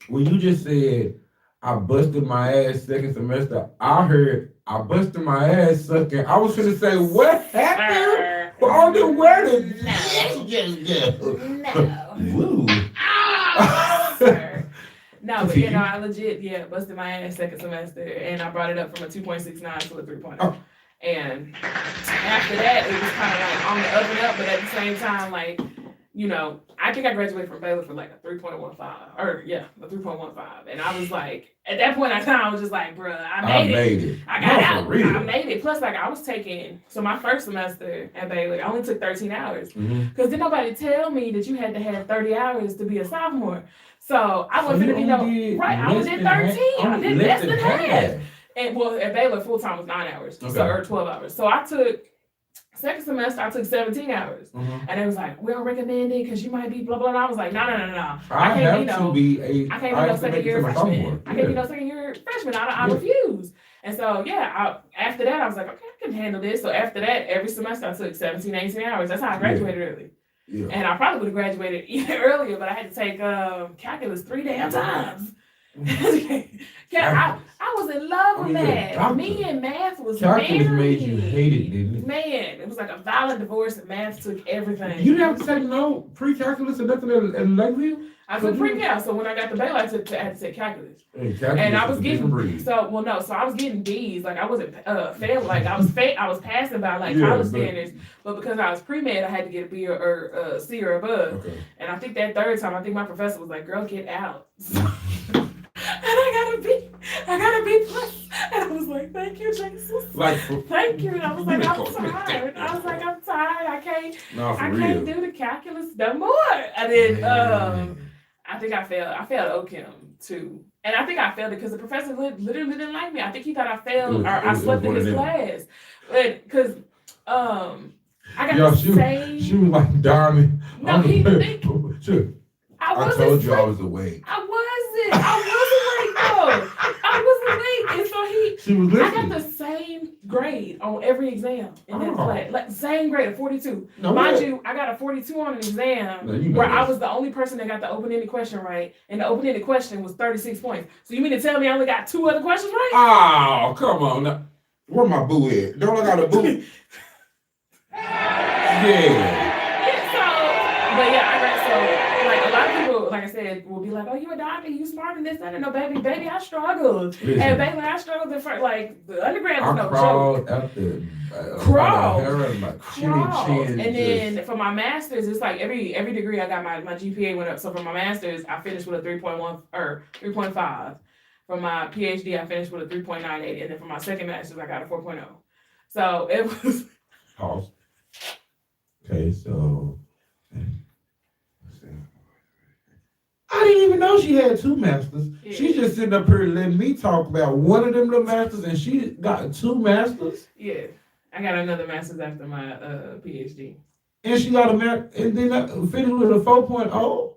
when you just said I busted my ass second semester, I heard I busted my ass second. I was gonna say, what happened? All the word. No. Sir. No, but I legit, busted my ass second semester, and I brought it up from a 2.69 to a 3.0. Oh. And after that, it was kind of on the up and up, but at the same time, I think I graduated from Baylor for a 3.15, a 3.15. And I was at that point in time, I was just like, bruh, I made it. I got out. I made it. Plus, I was taking, so my first semester at Baylor, I only took 13 hours. Because didn't nobody tell me that you had to have 30 hours to be a sophomore. So I wasn't going to be I was at 13. I did less than half. And at Baylor, full time was 9 hours, or 12 hours. So I took second semester, I took 17 hours. Mm-hmm. And it was like, we don't recommend it because you might be blah, blah, blah. I was like, no. I can't have be to be I can't be no second year freshman. I can't be Yeah. no second year freshman. I refuse. And so, after that, I was like, okay, I can handle this. So after that, every semester I took 17, 18 hours. That's how I graduated early. Yeah. And I probably would have graduated even earlier, but I had to take calculus 3 damn times. I was in love with math. Me and math was calculus married. made you hate it, didn't it? Man, it was like a violent divorce, and math took everything. You didn't have to take no pre-calculus or nothing in Lakeview? I took pre-cal, so when I got the Baylor, I had to take calculus. And I was getting so I was getting D's. Like I wasn't failing. Like I was passing by like college standards, but because I was pre-med, I had to get a B or C or above. Okay. And I think that third time, I think my professor was like, "Girl, get out." And I got a B plus. And I was like, thank you, Jesus. Thank you. And I was like, I'm tired. I'm tired. I can't do the calculus no more. And then I think I failed OChem too. And I think I failed it because the professor literally didn't like me. I think he thought I failed or I slept in his class. Because I got the same. She was like, darling. No, he didn't think. I told you I was awake. I wasn't awake though. I was awake. And so she was listening. I got the same grade on every exam in that class. Like same grade, a 42. No, mind you, I got a 42 on an exam where I was the only person that got the open-ended question right. And the open-ended question was 36 points. So you mean to tell me I only got 2 other questions right? Oh, come on. Now. Where my boo at? Don't I got a boo? A lot of people, like I said, will be like, "Oh, you a doctor? You smart in this, that, and no, baby, I struggled, Listen, and baby, I struggled the undergrad was no crawled joke. Out the Crawled, chin, and then for my master's, it's like every degree I got my GPA went up. So for my master's, I finished with a 3.1 or 3.5. For my PhD, I finished with a 3.98, and then for my second master's, I got a 4.0. So it was. Pause. Okay, so. I didn't even know she had 2 masters. Yeah. She's just sitting up here letting me talk about one of them little masters, and she got 2 masters. Yeah, I got another master's after my PhD. And she got and then finished with a 4.0.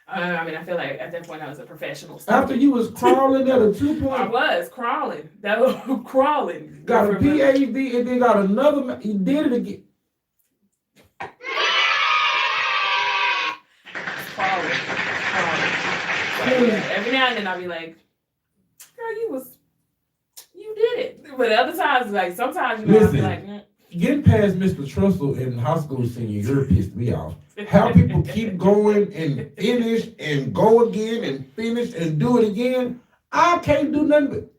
I mean, I feel like at that point I was a professional. After you was crawling at a 2. I was crawling. That was crawling. Got a PhD and then got another. He did it again. Crawling. Every now and then I'll be like, girl, you did it. But other times, like sometimes, I'll be like, getting past Mr. Trussell in high school senior year pissed me off. How people keep going and finish and go again and finish and do it again. I can't do nothing but.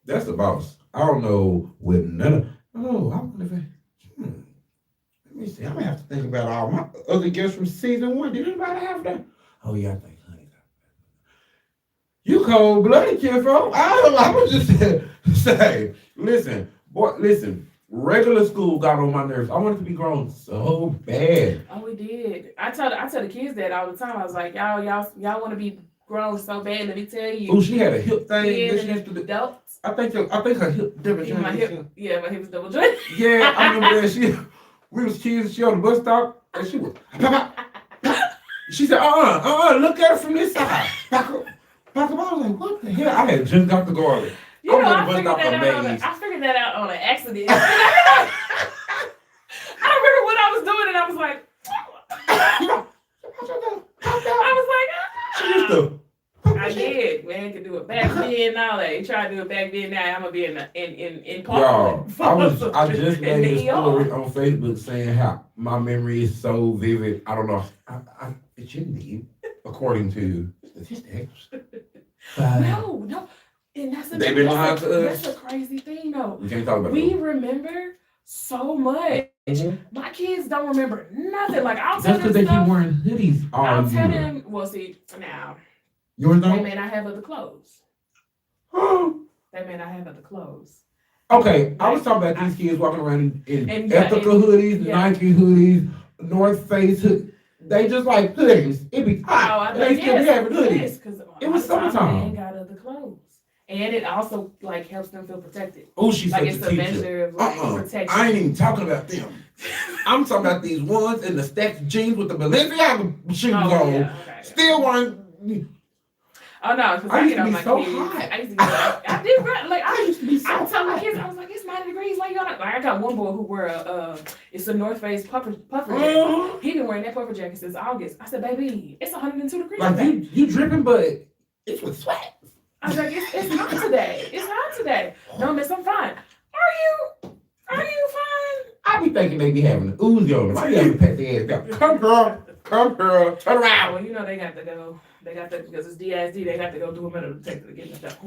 That's the boss. I don't know with none of. Oh, I wonder if. Let me see. I'm gonna have to think about all my other guests from season 1. Did anybody have that? Oh yeah, I think. You cold-blooded, kinfolk. I was just say, listen, regular school got on my nerves. I wanted to be grown so bad. Oh, we did. I tell the kids that all the time. I was like, y'all want to be grown so bad. Let me tell you. Oh, she had a hip thing. Yeah, that she used to do. Adults. I think her hip double jointed. My hip was double jointed. Yeah, I remember that. We was kids. She on the bus stop, and she was. She said, look at her from this side. I was like, what the hell? I had just got the garlic. I figured that out on an accident. I remember what I was doing, and I was like, she used to. I did. Man, could do it back then and all that. You try to do it back then. Now I'm gonna be in Parkland. Y'all, I just made a story on Facebook saying how my memory is so vivid. I don't know. It shouldn't be, according to statistics. No. And that's a crazy thing, though. We can't talk about it. We remember so much. Mm-hmm. My kids don't remember nothing. Like I'll tell them. That's because they keep wearing hoodies. I'll tell them. Well, see now. Yours don't? They may not have other clothes. They may not have other clothes. Okay, I was talking about these kids walking around in Ethica hoodies, Nike hoodies, North Face hoodies. They just like hoodies. It be hot. They still be having hoodies. It was summertime. They ain't got other clothes. And it also like helps them feel protected. Oh, she's Like such it's a a teacher. measure of like protection. I ain't even talking about them. I'm talking about these ones in the stacked jeans with the Balenciaga shoes on. Yeah, okay. Still one. Oh no, because I I used get to on be my so kids. hot. I used to get I did like I used to be so I tell my hot. kids, I was like, it's 90 degrees. Why you on it? Like I got one boy who wear it's a North Face puffer jacket. He been wearing that puffer jacket since August. I said, baby, it's 102 degrees. Like today. you dripping, but it's with sweat. I was like, it's hot today. It's hot today. No, miss, I'm fine. Are you fine? I be thinking they be having an Uzi on them. I be having to pat their ass down. Come girl, turn around. Well, you know they got to go. They got to, because it's DSD, they got to go do a metal detector to get the stuff.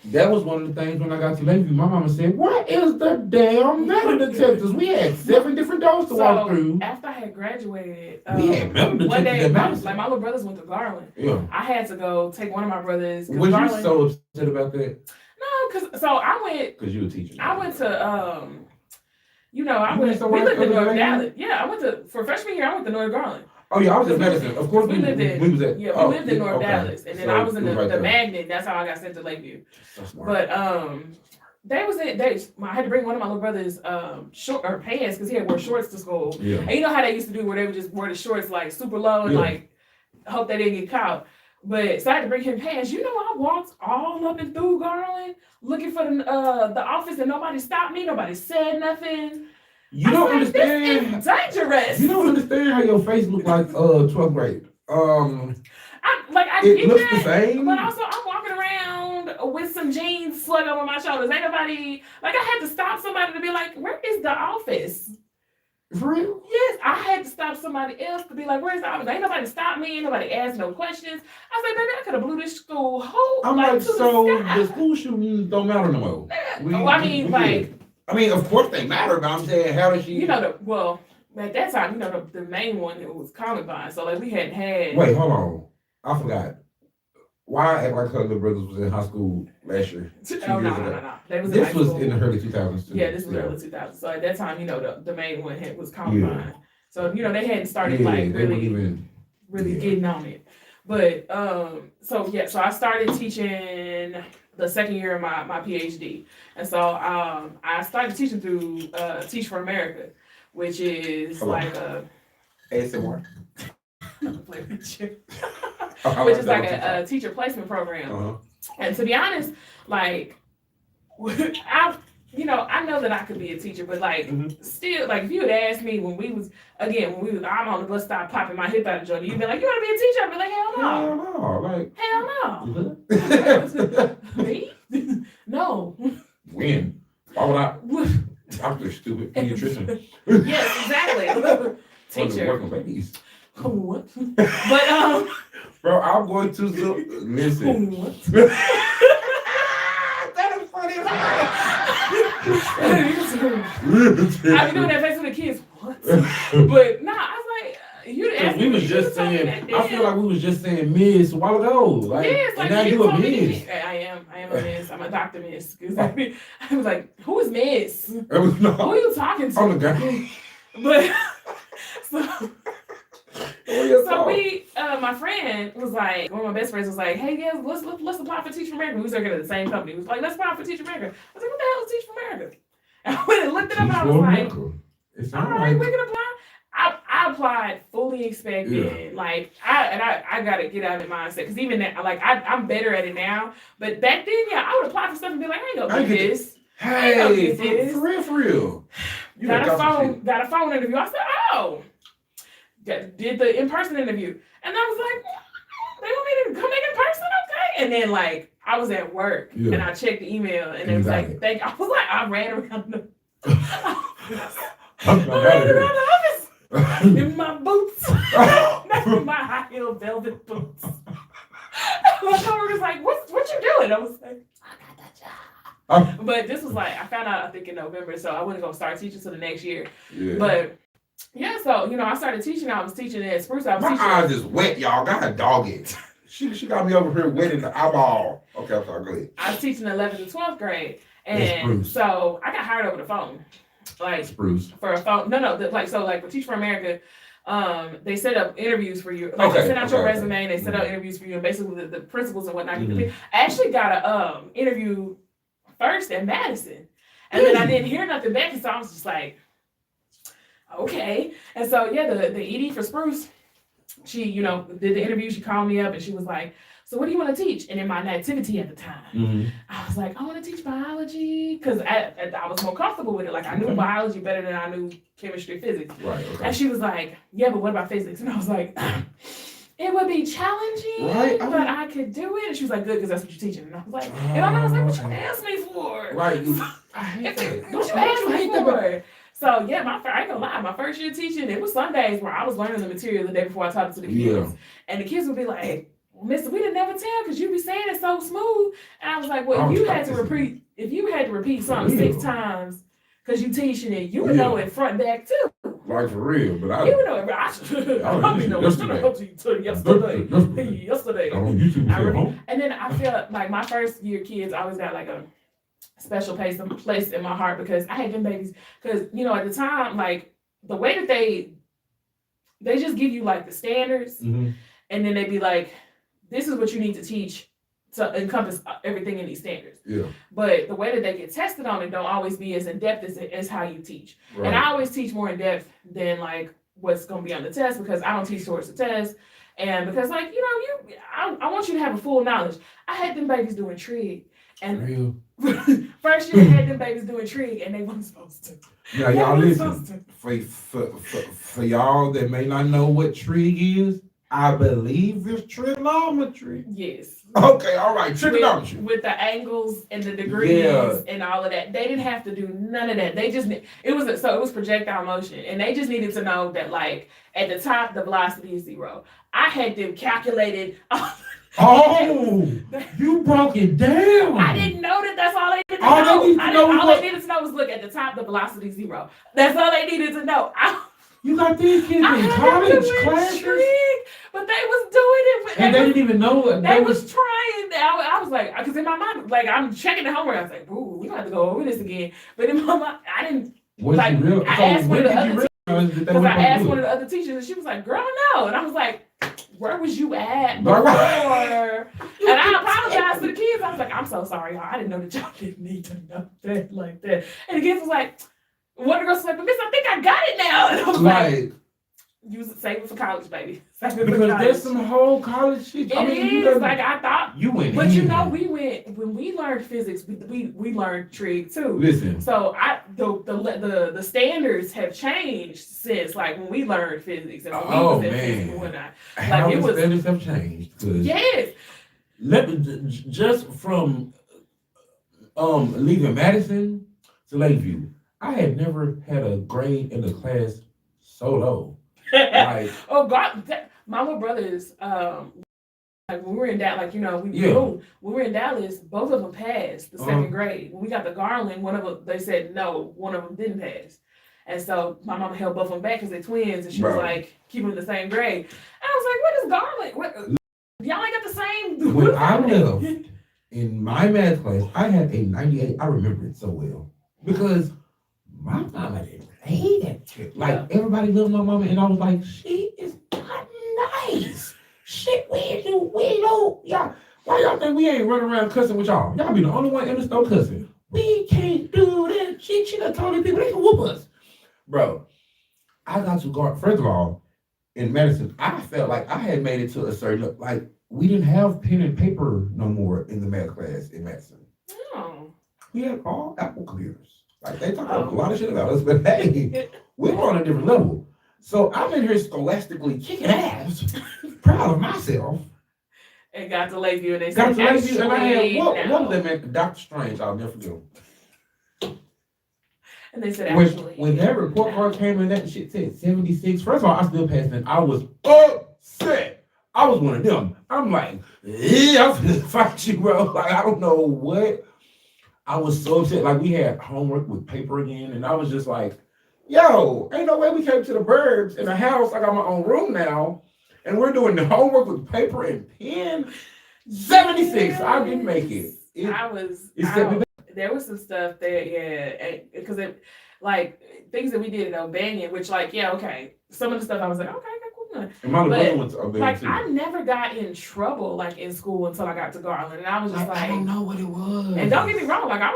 That was one of the things when I got to Lakeview. My mama said, "What is the damn metal detectors?" We had 7 different doors to walk through. After I had graduated, We had metal detectors. one day, like my little brothers went to Garland. Yeah. I had to go take one of my brothers. Was Garland, you so upset about that? No, so I went. Because you were teaching. I went to we lived somewhere in North other than Dallas. Yeah, I went to for freshman year. I went to North Garland. Oh yeah, I was in medicine. Of course, we lived in. We was at. Yeah, we lived in North Dallas, and then I was in the magnet. That's how I got sent to Lakeview. So smart. But I had to bring one of my little brother's short or pants because he had wore shorts to school. Yeah. And you know how they used to do where they would just wear the shorts like super low and like hope they didn't get caught. But so I had to bring him pants. You know, I walked all up and through Garland looking for the office, and nobody stopped me. Nobody said nothing. You don't understand. This is dangerous. You don't understand how your face looked like 12th grade. I it get looks that, the same. but also I'm walking around with some jeans slung over my shoulders. Ain't nobody like I had to stop somebody to be like, where is the office? For real? Yes, I had to stop somebody else to be like, where's the office? Ain't nobody stopped me, ain't nobody asked no questions. I was like, baby, I could have blew this school whole I'm like, like, to so the the school shootings don't matter no more. I mean, of course they matter, but I'm saying, how does she? You know, at that time, the main one that was Columbine. So like we hadn't had. Wait, hold on. I forgot. Why I act like her little brothers was in high school last year? No. This was in the early 2000s too. Yeah, this was early 2000s. So at that time, the main one was Columbine. Yeah. So they hadn't started really getting on it. But so I started teaching the second year of my PhD, and so I started teaching through Teach for America, which is like a ASMR. Which is like a teacher placement program. And to be honest, like I know that I could be a teacher, but like still, like if you had asked me when we was I'm on the bus stop popping my hip out of joint, you'd be like, you want to be a teacher? I'd be like, hell no. Hell no. Me? No. When? Why would I? I'm just stupid pediatrician. Yes, exactly. Teacher. Working ladies. What? But bro, I'm going to listen. What? That is funny. I be doing that face with the kids. What? But nah, I was like, you asked me. We was just saying. I feel like we was just saying Miss a while ago. Like, yes, like and now you a Miss. I am a Miss. I'm a Dr. Miss. I was like, who is Miss? Who are you talking to? On the guy. But so we, my friend was like, one of my best friends was like, hey, yeah, let's apply for Teach for America. We was working at the same company. He was like, let's apply for Teach for America. I was like, what the hell is Teach for America? And I went and looked it up and I was like, all right, we can apply. I applied fully expecting, like, I gotta get out of the mindset, because even that, like, I'm better at it now, but back then, I would apply for stuff and be like, I ain't gonna do this. Hey, for real. Got a phone interview. I said, oh. Did the in-person interview, and I was like, they want me to come in person, okay? And then like I was at work and I checked the email and it was like, I ran around the office in my boots, in my high heel velvet boots. My coworker was like, what you doing? I was like, I got that job. But this was like, I found out I think in November, so I wasn't gonna start teaching till the next year. Yeah. But yeah, so I started teaching. I was teaching at Spruce. My eyes is wet, y'all. God dog it. She got me over here wet in the eyeball. Okay, I'm sorry. Go ahead. I was teaching 11th and 12th grade, and so I got hired over the phone, like Spruce for a phone. No, like for Teach for America, they set up interviews for you. Like, they sent out your resume, and they set up Mhm. interviews for you, and basically the principals and whatnot. Mhm. I actually got a interview first at Madison, and then I didn't hear nothing back, and so I was just like, okay. And so yeah, the ED for Spruce, she, you know, did the interview. She called me up and she was like, so what do you want to teach? And in my nativity at the time, I was like, I want to teach biology, because I was more comfortable with it. Like, I knew biology better than I knew chemistry, physics. Right. Okay. And she was like, yeah, but what about physics? And I was like, it would be challenging, Right. but I could do it. And she was like, good, because that's what you're teaching. And I was like, and I was like, what you asked me for? Right. I hate that. What you asked me for? So yeah, I ain't gonna lie, my first year teaching, it was Sundays where I was learning the material the day before I taught it to the kids. Yeah. And the kids would be like, well, Mister, we didn't never tell because you be saying it so smooth. And I was like, well, if you had to repeat something 6 times because you teaching it, you would know it front and back too. Like for real, but you would know it. I mean, no, it's not up to you yesterday. Yesterday. On YouTube, and then I feel like my first year kids always got like a special place in my heart because I had them babies. Because, you know, at the time, like, the way that they just give you like the standards, and then they be like, this is what you need to teach to encompass everything in these standards. Yeah. But the way that they get tested on it don't always be as in depth as how you teach. Right. And I always teach more in depth than like what's going to be on the test, because I don't teach towards the test. And because, like, you know, I want you to have a full knowledge. I had them babies doing trig. And first year I had them babies doing trig, and they weren't supposed to. Now, y'all listen. For y'all that may not know what trig is, I believe it's trigonometry. Yes. Okay, all right, trigonometry. With the angles and the degrees and all of that. They didn't have to do none of that. They just, it was projectile motion, and they just needed to know that, like, at the top, the velocity is 0. I had them calculated. Oh, you broke it down. I didn't know that. That's all they needed to know. All they needed to know was, look, at the top, the velocity is 0. That's all they needed to know. You got these kids in college classes? But they was doing it. And they didn't even know it. They was trying. I was like, because in my mind, like, I'm checking the homework. I was like, ooh, we have to go over this again. But in my mind, I didn't. Was like, real? I asked one of the other teachers. Because I asked one of the other teachers, and she was like, girl, no. And I was like, where was you at before? And I apologized to the kids. I was like, I'm so sorry, y'all. I didn't know that y'all didn't need to know that like that. And the kids was like, one of the girls was like, but Miss, I think I got it now. And I was like, use it, save it for college, baby. Because there's some whole college shit. It is, like, I thought. You went But you know, when we learned physics, we learned trig too. Listen. So the standards have changed since, like, when we learned physics and when we was in physics and whatnot. How the standards have changed. Yes. Just from leaving Madison to Lakeview, I had never had a grade in the class so low. Like, oh God, my little brothers, like when we were in Dallas, like, you know, when we were in Dallas, both of them passed the second grade. When we got the Garland, one of them, they said no, one of them didn't pass. And so my mama held both of them back because they're twins, and she was like, keep them in the same grade. And I was like, what is Garland? Y'all ain't got the same. When I left in my math class, I had a 98. I remember it so well because my mama didn't hate that chick. Like, everybody loved my mama, and I was like, she is not nice. Shit, we know, y'all. Why y'all think we ain't running around cussing with y'all? Y'all be the only one in the store cussing. We can't do that. She done told these people they can whoop us. Bro, I got to guard. First of all, in Madison, I felt like I had made it to a certain, like, we didn't have pen and paper no more in the math class in Madison. Oh. We had all Apple computers. Like, they talk a lot of shit about us, but hey, we were on a different level. So I'm in here scholastically kicking ass, proud of myself. And got to Lakeview, and they said, got to Lakeview, and I had one of them at Dr. Strange. I'll never forget. And they said, actually, when that report card came in, that shit said 76. First of all, I still passed it. I was upset. I was one of them. I'm like, yeah, I'm finna fight you, bro. Like, I don't know what. I was so upset. Like, we had homework with paper again, and I was just like, yo, ain't no way we came to the burbs in a house. I got my own room now, and we're doing the homework with paper and pen. 76. Yes. I didn't make it. There was some stuff there, yeah, because like things that we did in Albania, which like, yeah, okay. Some of the stuff I was like, okay, cool. And my But, brother went to Albania like, too. I never got in trouble like in school until I got to Garland, and I was just like, I don't know what it was. And don't get me wrong, like I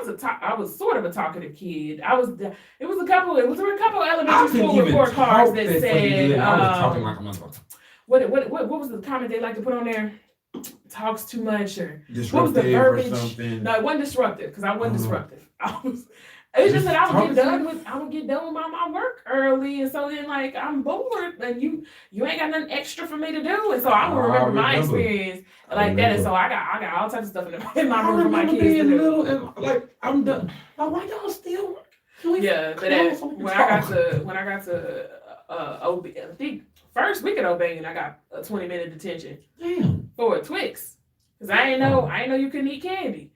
was sort of a talkative kid. It was a couple elementary school report cards that said, I was talking like a motherfucker. What was the comment they like to put on there? Talks too much or Disruptive what was the verbiage? or something. No, it wasn't disruptive because I wasn't disruptive. It was just that I would get done with my work early, and so then like I'm bored, and you ain't got nothing extra for me to do, and so I would remember my experience like that, and so I got all types of stuff in my room for my kids to do. Little and, like I'm done. Like, why y'all still work? Yeah, but when I got to OB, I think first week at Albanian, I got a 20-minute detention. Damn. For a Twix, cause I ain't know you couldn't eat candy.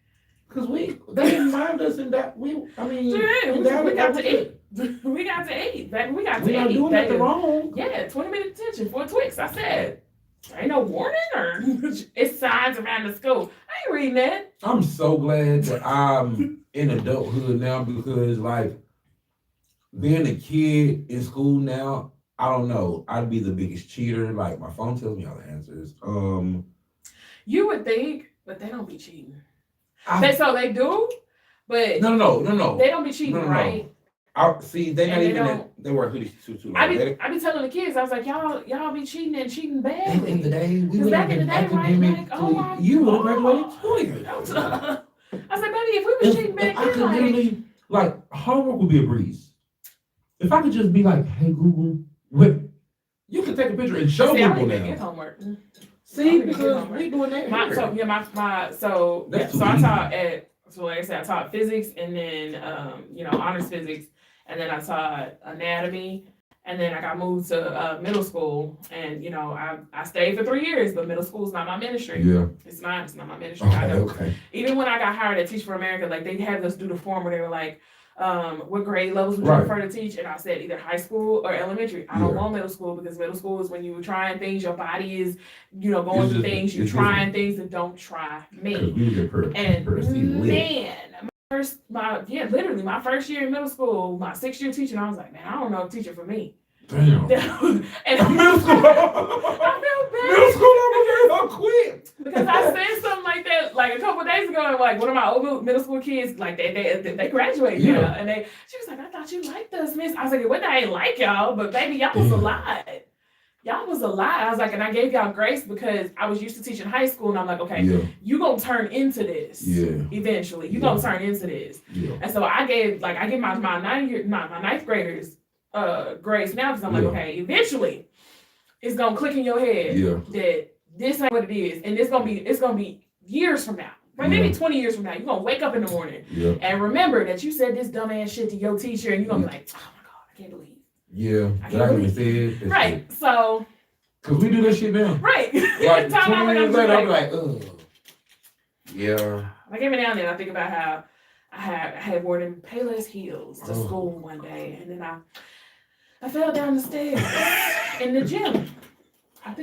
Cause they didn't mind us in that we got to eat. We got to eat. Baby, we got to eat. Not doing nothing wrong. Yeah, 20-minute detention for a Twix. I said, ain't no warning or it's signs around the school. I ain't reading that. I'm so glad that I'm in adulthood now because like being a kid in school now, I don't know. I'd be the biggest cheater. Like my phone tells me all the answers. You would think, but they don't be cheating. They do, but no. They don't be cheating, right? See, they not even they wear hoodies too long. I be telling the kids, I was like, y'all be cheating and cheating badly. Back in the day, back in the day, right? Like, oh my you would have graduated 2 years. I was like, baby, if we was cheating back then, like literally, like homework would be a breeze. If I could just be like, hey Google, what you can take a picture and show Google now. Get homework. See, because we doing that. Like I said, I taught physics and then honors physics, and then I taught anatomy, and then I got moved to middle school, and I stayed for 3 years, but middle school is not my ministry. Yeah, it's not my ministry. Okay. Even when I got hired at Teach for America, like they had us do the form where they were like, what grade levels would you prefer to teach? And I said either high school or elementary. I don't want middle school because middle school is when you were trying things, your body is, going through things, you're trying things that don't try me. And literally my first year in middle school, my 6th year teaching, I was like, man, I don't know if teaching for me. Damn. And middle school, I felt bad. Middle school, I quit. Because I said something like that like a couple of days ago, and like one of my old middle school kids, like they graduated now, and she was like, I thought you liked us, miss. I was like, well, I ain't like y'all, but baby, y'all was a lot. Y'all was a lot. I was like, and I gave y'all grace because I was used to teaching high school, and I'm like, okay, you gonna turn into this eventually. You gonna turn into this. Yeah. And so I give my ninth graders grace now because I'm like, okay, eventually it's gonna click in your head that this ain't what it is, and it's gonna be years from now, right? Maybe 20 years from now, you're gonna wake up in the morning and remember that you said this dumbass shit to your teacher, and you're gonna be like, oh my god, I can't believe. I can't believe. Right. So. Cause we do that shit now. Right. Like 20 years later, I'm like, ugh. Yeah. Like every now and then, I think about how I had worn them Payless heels to school one day, and then I fell down the stairs in the gym.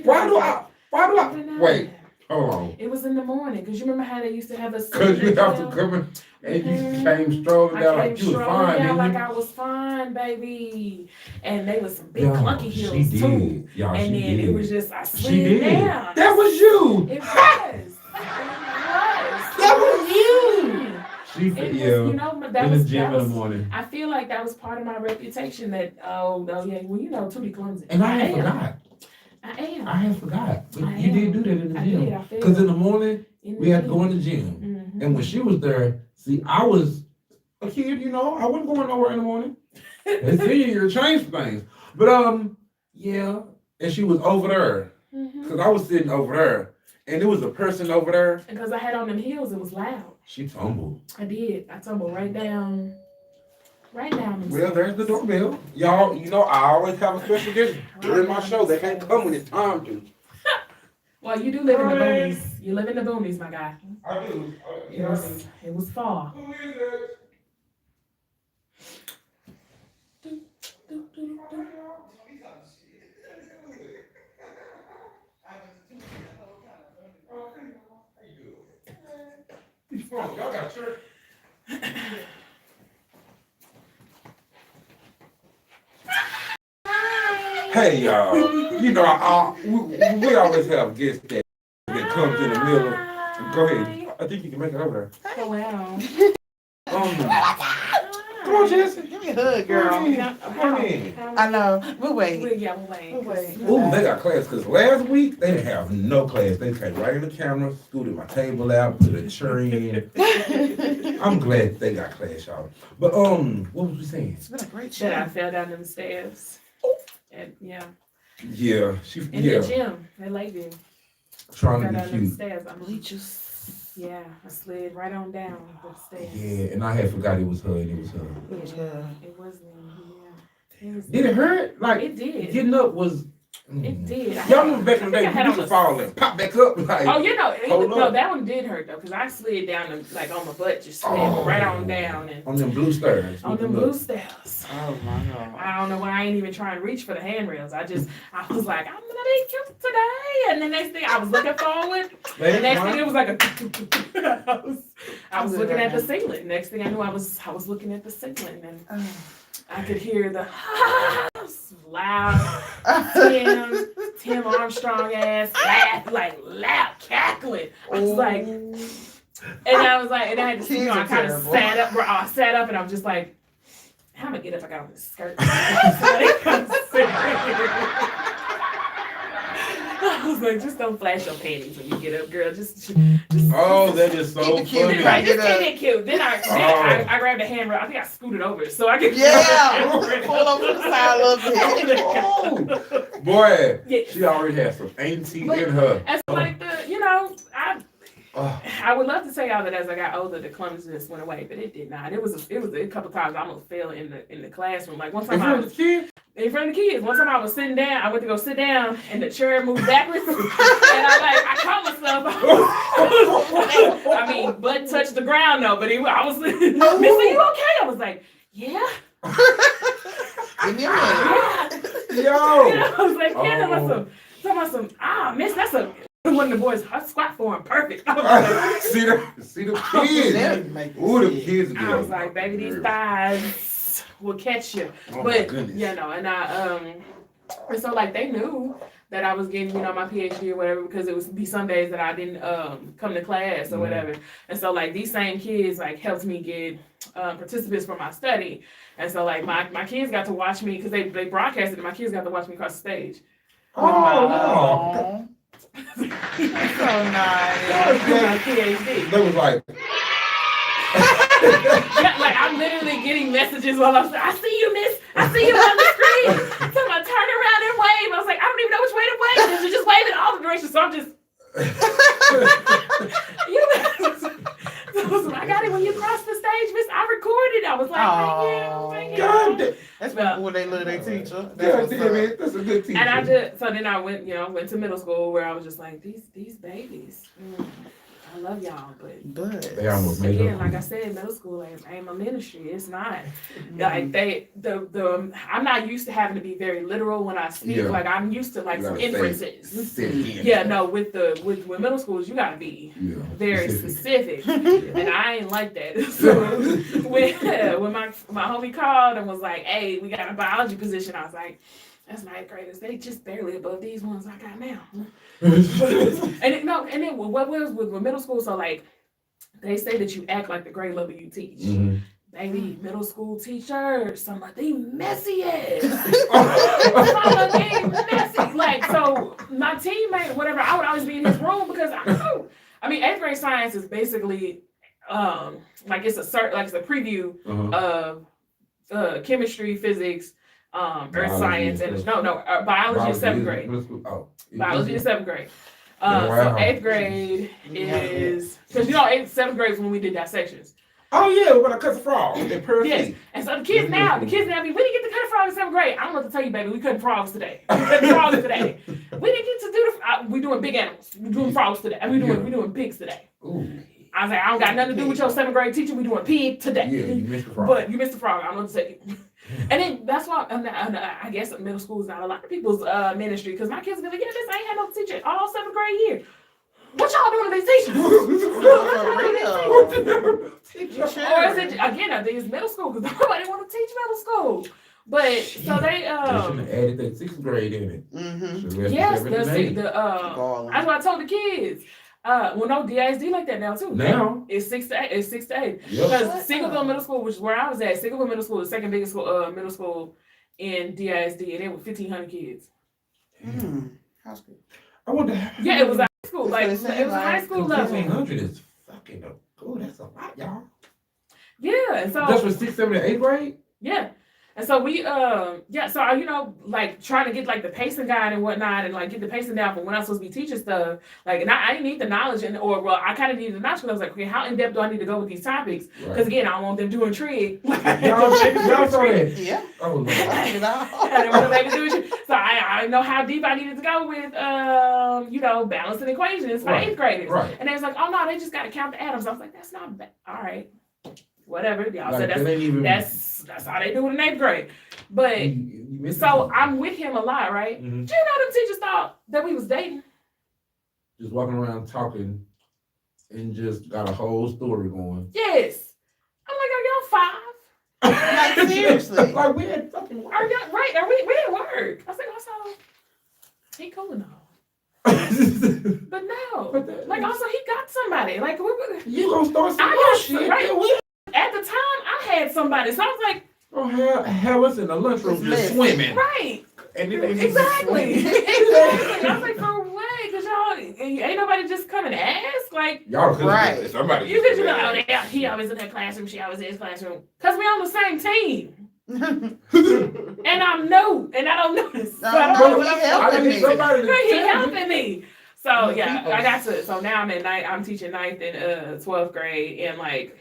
Why do I? Wait, hold on. It was in the morning, because you remember how they used to have us. Because you have to come in, and you came strolling down like you was fine. Like I was fine, baby. And they was some big clunky heels too. Y'all, and then did. It was just, I slid down. That was you. It was. That was you. That was in the gym in the morning. I feel like that was part of my reputation that, Tootie clumsy. And I had forgot. I had forgot. But you did do that in the gym. Because in the morning, we had to go in the gym. Mm-hmm. And when she was there, see, I was a kid, I wasn't going nowhere in the morning. And senior year changed things. But, and she was over there. Because I was sitting over there. And there was a person over there. And because I had on them heels, it was loud. She tumbled. I did. I tumbled right down. Well, there's the doorbell. Y'all, I always have a special guest during my show. They can't come when it's time to. Well, you do live in the boonies. You live in the boonies, my guy. I do. It was far. Who is it? Y'all got church. Hey, y'all. You know, we always have guests that comes in the middle. Go ahead. I think you can make it over there. Oh, wow. Come on, Jesse. Give me a hug, girl. Come on in. I know. We'll wait. Yeah, we'll wait. Ooh, they got class because last week they didn't have no class. They came right in the camera, scooted my table out, put a chair in. I'm glad they got class, y'all. But what was we saying? It's been a great That I show. fell down them stairs. And yeah. Yeah, In the gym at Lakeview. trying Fell to down be them cute. stairs. Bleachers. Yeah, I slid right on down the stairs. Yeah, and I had forgot it was her and it was her. It was her. It wasn't. Yeah. It was. Did it hurt? Like It did. getting up was. It did. Y'all remember back in the I day, think I had you on could a- fall and pop back up like. Oh, you know, Hold no, up. that one did hurt though, because I slid down like on my butt, just slid Oh. right on down and On them blue stairs. on them blue stairs. Oh my God. I don't know why I ain't even trying to reach for the handrails. I was like, I'm gonna be cute today. And the next thing I was looking forward. The next thing it was like a I was looking at the ceiling. Next thing I knew I was looking at the ceiling and I could hear the loud Tim Armstrong ass laugh, like loud cackling. I was like, and I had to, I kind of sat up and I was just like, how am I gonna get up? I got on this skirt. I was like, just don't flash your panties when you get up, girl. Just Oh, that is so Keep it cute, funny. right, just Get keep it cute. Then I grabbed a handrail. I think I scooted over it so I could Yeah. Pull over to the side a little bit. Oh, boy, Yeah. she already has some auntie But- in her. And so like I would love to tell y'all that as I got older, the clumsiness went away, but it did not. It was a couple times I almost fell in the classroom. Like one time In I front of was the kid? in front of the kids. One time I was sitting down. I went to go sit down, and the chair moved backwards, and I caught myself. I mean, butt touched the ground though, but I was, Miss, are you okay? I was like, yeah. Give me a minute. Yo! I was like, yeah, Oh. talking about some, Miss, that's one of the boys, her squat form perfect. I was like, see the kids. Ooh, the kids. I was like, baby, these thighs will catch you. Oh, my But goodness. you know, and so like they knew that I was getting, my PhD or whatever, because it would be some days that I didn't come to class or whatever. And so like these same kids like helped me get participants for my study. And so like my kids got to watch me because they broadcasted and my kids got to watch me across the stage. Oh, that's so nice. My PhD. They was like, Yeah, like I'm literally getting messages while I'm saying, I see you, miss. I see you on the screen. So I turn around and wave. I was like, I don't even know which way to wave. Because you just wave in all the directions. So I'm just, so I got it when you crossed the stage, miss. I recorded. I was like, thank you. God damn. That's before they love their teacher. God That's damn it. That's a good teacher. And so then I went, went to middle school where I was just like, these babies. I love y'all, but They almost made again, up. like I said, middle school ain't my ministry. It's not. Like I'm not used to having to be very literal when I speak. Yeah. Like I'm used to like You some gotta inferences. Sit in. Yeah, no, with middle schools, you gotta be very specific, and I ain't like that. So when my homie called and was like, "Hey, we got a biology position," I was like, "That's ninth graders. They just barely above these ones I got now." And then what was with middle school? So like they say that you act like the grade level you teach. Baby, middle school teachers, some of the messiest. Some of the messy. Like, so my teammate, whatever, I would always be in his room because I know. I mean, 8th grade science is basically like it's a preview of chemistry, physics, earth science, and biology is 7th grade. Biology is 7th grade. So 8th grade is because 7th grade is when we did dissections. Oh yeah, we're gonna cut the frog. Yes, and so the kids now be, we didn't get to cut a frog in 7th grade. I don't know what to tell you, baby. We cutting frogs today. We cutting frogs today. We didn't get to do we doing big animals. We doing frogs today. We doing pigs today. Ooh. I was like, I don't got nothing to do with your 7th grade teacher. We doing pig today. Yeah, you missed the frog. But you missed the frog. I don't know what to tell you. And then that's why I guess middle school is not a lot of people's ministry because my kids be like, yeah, this ain't had no teacher all 7th grade year. What y'all doing to these teachers? Or is it again? I think it's middle school because nobody want to teach middle school. But so they They should have added that 6th grade in it. Mm-hmm. yes, Seventh and eighth. Garland. that's what I told the kids. Well, no, DISD like that now too. Now. It's 6 to 8. It's 6 to 8. Yep. Because Singleville Middle School, which is where I was at, Singleville Middle School, the second biggest school, middle school in DISD, and there were 1,500 kids. How's good? I wonder. Yeah, it was high school. That's Like what it it was said, high like, school level. 1,500 is fucking cool. That's a lot, y'all. Yeah, and so That's for 6th, 7th, and 8th grade? yeah. And so we, so, like trying to get like the pacing guide and whatnot and like get the pacing down for when I'm supposed to be teaching stuff. Like, and I didn't need the knowledge I kind of needed the knowledge because I was like, okay, how in depth do I need to go with these topics? Because again, I don't want them doing trig. Y'all saw that? Yeah. Oh, Lord. I didn't want them to do it. So I know how deep I needed to go with, balancing equations for 8th graders. Right. And they was like, oh no, they just got to count the atoms. I was like, that's not bad. All right. Whatever. Y'all Like, said that ain't even- that's how they do it in 8th grade. But You missed so it. I'm with him a lot, right? Mhm. Do you know them teachers thought that we was dating? Just walking around talking and just got a whole story going. Yes. I'm like, are y'all 5? Like, seriously. Like, we had fucking Are y'all right? Are we at work? I was like, also, he cool and all. But no. Like also he got somebody. Like you gonna start some I more got shit. right. Yeah, we At the time I had somebody. So I was like, have us in the lunchroom just swimming. right. And then they Exactly. Exactly. I was like, for what? Because y'all ain't nobody just come and ask. Like y'all could Right. somebody. you could he always in that classroom, she always in his classroom. Because we on the same team. And I'm new, and I don't know this. So I don't know what I'm He helping me. He helping me. So yeah, People. I got to. So now I'm at night. I'm teaching 9th and 12th grade, and like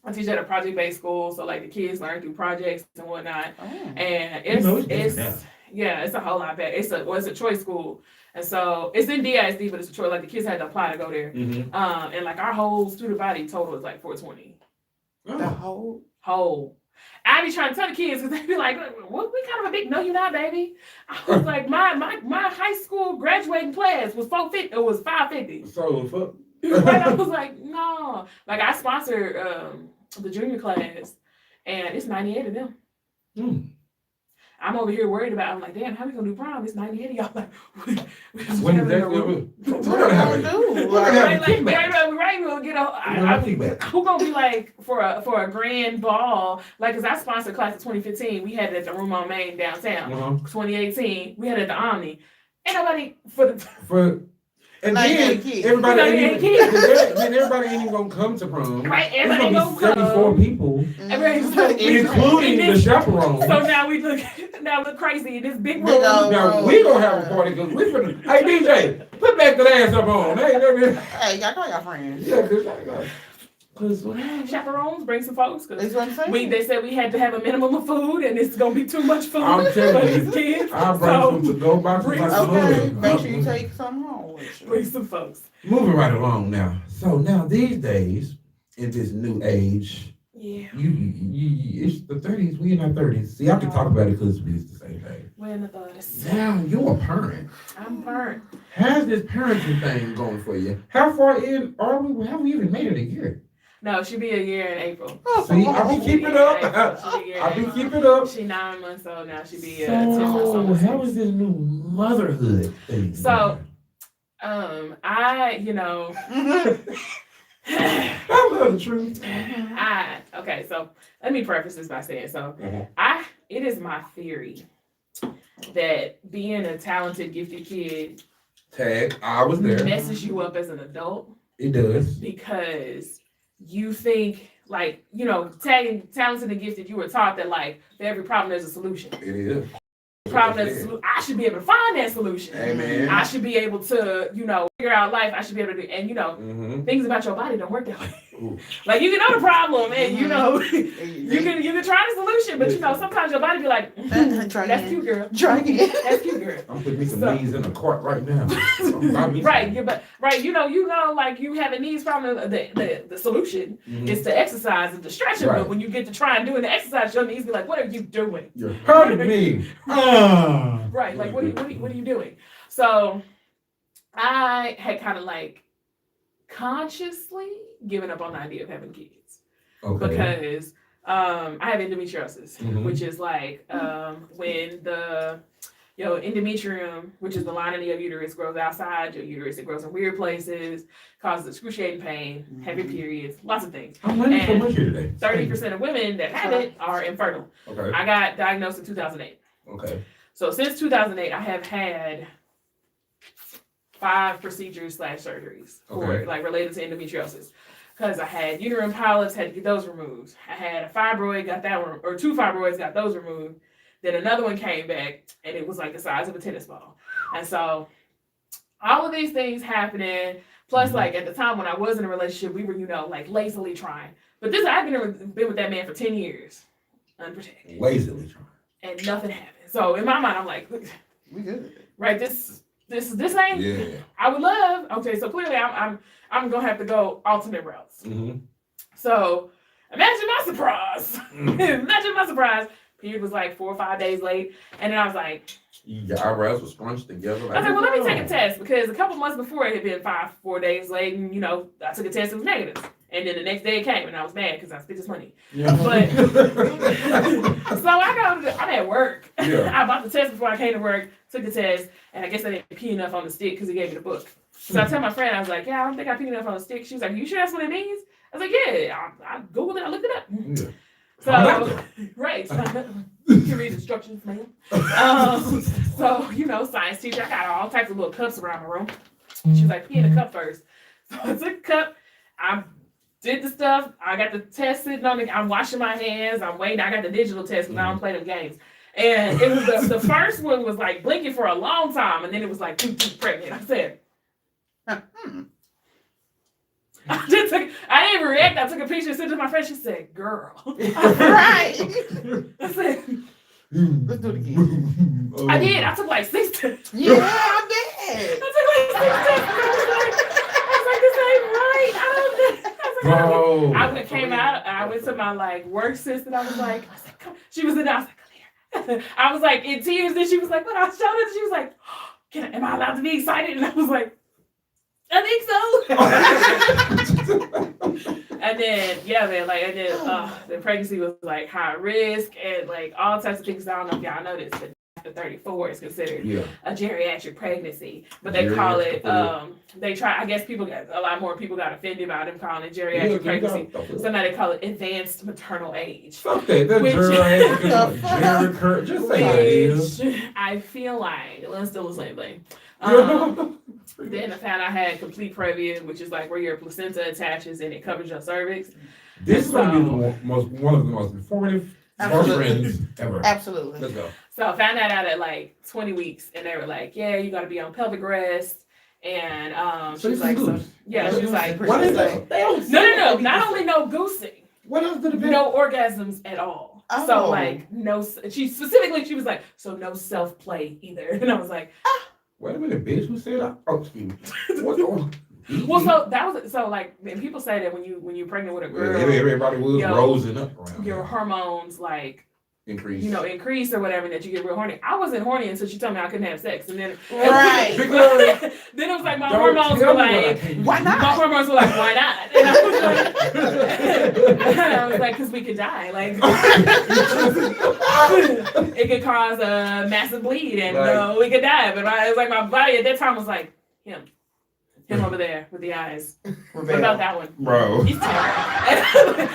I teach at a project-based school. So like the kids learn through projects and whatnot. Oh. And it's it's a whole lot better. It's a choice school, and so it's in DISD, but it's a choice. Like the kids had to apply to go there. Mm-hmm. And like our whole student body total is like 420. The whole. Whole. I be trying to tell the kids because they be like, "What? We kind of a big no, you're not, baby." I was like, my high school graduating class was 450. It was 550. So fuck. And I was like, no. Like I sponsored the junior class, and it's 98 of them. I'm over here worried about. I'm like, damn, how we gonna do prom? It's 98 of y'all. Like, When is that? What gonna do? Right, we'll get who gonna be like for a grand ball? Like, cause I sponsored class of 2015. We had it at the Room on Main downtown. 2018, we had it at the Omni. Ain't nobody for. And then everybody ain't even gonna come to prom. Right, There's everybody gonna be gonna 74 come. people, including the chaperone. So now we look crazy in this big room. Now we gonna have a party because we finna. Hey DJ, put back the ass up on. Hey, y'all call y'all friends. Yeah, cause Chaperones, bring some folks. That's what I'm saying. They said we had to have a minimum of food, and it's gonna be too much food I'm for telling these you, kids. I'll bring some to go boxes. Okay, make sure you take some home with you. Bring some folks. Moving right along now. So now these days, in this new age, Yeah. you it's the 30s. We in our 30s. See, I can talk about it because it's the same thing. We're in the 30s. Now you're a parent. I'm burnt. How's this parenting thing going for you? How far in are we? Have we even made it a year? No, she'll be a year in April. See, I be keeping up. I be keeping up. She's 9 months old now. She'll be 10 months old. How is this new motherhood thing? So, I love the truth. Okay, so let me preface this by saying, it is my theory that being a talented, gifted kid I was there. messes you up as an adult. It does. Because you think, like, talented and gifted, you were taught that, like, for every problem, there's a solution. It is. I should be able to find that solution. Amen. I should be able to, figure out life. I should be able to do, and things about your body don't work that way. Ooh. Like you can know the problem, and you can try the solution, but sometimes your body be like, that's cute, girl. Try again. That's cute, girl. I'm putting me some knees in a cart right now. Right, like you have a knees problem. The solution is to exercise and to stretch it. Right. But when you get to try and doing the exercise, your knees be like, what are you doing? You're hurting me. Right, like what are you doing? So I had kind of like consciously given up on the idea of having kids. Okay. Because I have endometriosis, Mhm. which is like when the endometrium, which is the lining of your uterus, grows outside your uterus. It grows in weird places, causes excruciating pain, heavy periods, lots of things. I'm learning so much here today. 30% of women that have it are infertile. Okay. I got diagnosed in 2008. Okay. So since 2008, I have had 5 procedures / surgeries for like related to endometriosis. Because I had uterine polyps, had to get those removed. I had a fibroid, got that one, or 2 fibroids, got those removed. Then another one came back, and it was like the size of a tennis ball. And so all of these things happening, plus like at the time when I was in a relationship, we were, like lazily trying. But I've been with that man for 10 years, unprotected. Lazily trying. And nothing happened. So in my mind, I'm like, look, we good. Right, this ain't. Yeah. I would love. Okay, so clearly I'm gonna have to go alternate routes. Mm-hmm. So imagine my surprise. Imagine my surprise. Period was like 4 or 5 days late, and then I was like, Your eyebrows were scrunched together. I was like, well, let me take a test because a couple months before it had been 4 days late, and I took a test, it was negative. And then the next day it came, and I was mad because I spent this money. Yeah. But so I'm at work. Yeah. I bought the test before I came to work, took the test, and I guess I didn't pee enough on the stick because he gave me the book. So I tell my friend, I was like, yeah, I don't think I peed enough on the stick. She was like, you sure that's what it means? I was like, yeah, I Googled it, I looked it up. Yeah. So, right. You can read instructions, ma'am. So, science teacher, I got all types of little cups around the room. She was like, pee in the cup first. So I took a cup, I did the stuff, I got the test sitting on me, I'm washing my hands, I'm waiting, I got the digital test because I don't play them games. And it was the first one was like blinking for a long time, and then it was like, pregnant. I said, I didn't even react. I took a picture and sent it to my friend. She said, girl. Right. I said, let's do it again. I did. I took like 6 tests. Yeah, I did. I took like 6 tests. I was like, this ain't right. I came out. I went to my work assistant. I was like, come. She was in there. I was like, come here. I was like in tears. Then she was like, what? I showed her. She was like, am I allowed to be excited? And I was like, I think so. And then, the pregnancy was like high risk and like all types of things. I don't know if y'all know this, but after 34 is considered a geriatric pregnancy. But they call it, I guess a lot more people got offended about them calling it geriatric pregnancy. So now they call it advanced maternal age. Okay, that's geriatric. Just say what it is. I feel like, let's do the same thing. Then I found I had complete previa, which is like where your placenta attaches and it covers your cervix. This is going to be one of the most informative friends ever. Absolutely. Let's go. So I found that out at like 20 weeks, and they were like, "Yeah, you got to be on pelvic rest." And she was like, "So yeah," she was like, "What is that?" No. Not only no goosing, what else did it be? No orgasms at all. Oh. So like no. She was like, "So no self play either." And I was like, Wait a minute, bitch. Who said that? Oh, excuse me. Well, so that was and people say that when you're pregnant with a girl, everybody was rosing up around your hormones increase, increase or whatever, that you get real horny. I wasn't horny until she told me I couldn't have sex, and then right. Then it was like my hormones were like, why not? My hormones were like, why not? And I was like, because we could die. Like it could cause a massive bleed, and we could die. But it was like my body at that time was like him over there with the eyes. What about that one, bro? He's terrible.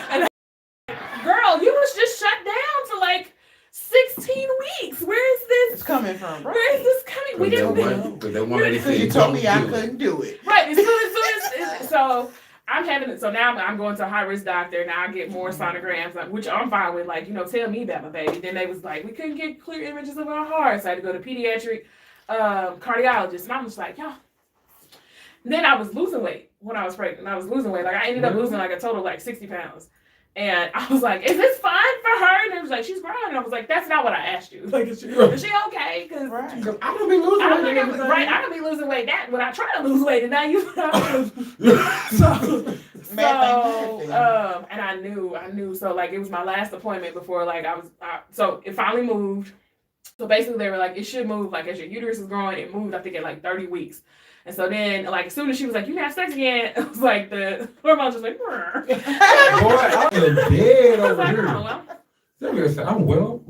Girl, you was just shut down for like 16 weeks. Where is this? It's coming from. Right. Where is this coming? We didn't. You told me I couldn't do it. Right. So I'm having it. So now I'm going to a high risk doctor. Now I get more sonograms, which I'm fine with. Like, tell me about my baby. Then they was like, we couldn't get clear images of our heart, so I had to go to pediatric cardiologist. And I'm just like, y'all. Then I was losing weight when I was pregnant. I ended up losing like a total of 60 pounds. And I was like, is this fine for her? And it was like, she's growing. And I was like, that's not what I asked you. Like, is she okay? Because I don't be losing weight. I don't be losing weight that when I try to lose weight. And now you and I knew. So like it was my last appointment before so it finally moved So basically they were like, it should move, like as your uterus is growing, it moved, I think at like 30 weeks. And so then, like, as soon as she was like, you can have sex again, it was like the hormones just like, Boy, I am dead I was over like, here. oh, well. I'm well.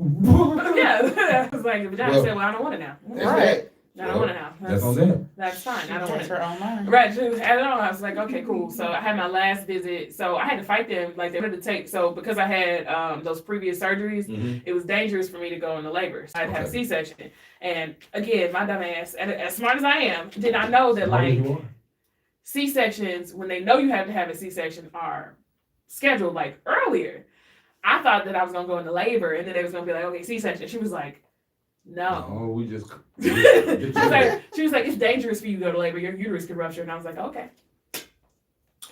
Yeah, I was like, the vagina said, well, I don't want it now. Right. I don't want it now. That's on them. That's fine. I don't want That's it. her own mind. Right, I don't know. I was like, okay, cool. So I had my last visit. So I had to fight them. Like, they wanted to take, so because I had those previous surgeries, it was dangerous for me to go into labor. So I had to have a C-section. And again, my dumb ass, and as smart as I am, did not know that, like, C-sections, when they know you have to have a C-section, are scheduled, like, earlier. I thought that I was going to go into labor, and then they was going to be like, okay, C-section. She was like, no. Oh, we just. she was like, it's dangerous for you to go to labor. Your uterus could rupture. And I was like, okay,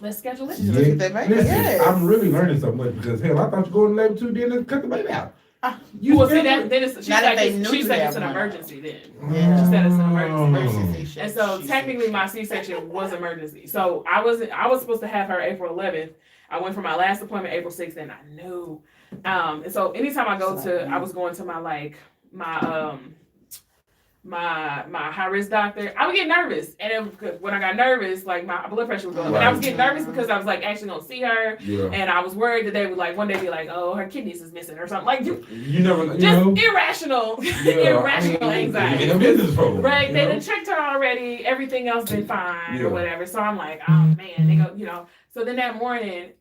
let's schedule it. Look at that baby. Listen, Yes. I'm really learning so much because hell, I thought you going to labor too, then cut the baby out. Well, see that then it's, she's Not like, if they knew she's you like had it's an one. emergency then. Yeah. She said it's an emergency. Emergency And so technically my C-section was emergency. So I was supposed to have her April 11th. I went for my last appointment April 6th, and I knew. And so anytime I go to, I was going to my like my high risk doctor, I would get nervous, and when I got nervous, like my blood pressure was going up. But I was getting nervous because I was like actually gonna see her, and I was worried that they would like one day be like, oh, her kidneys is missing or something. Like you never, irrational, irrational anxiety. Right? They done checked her already. Everything else been fine or whatever. So I'm like, oh man, they go, So then that morning,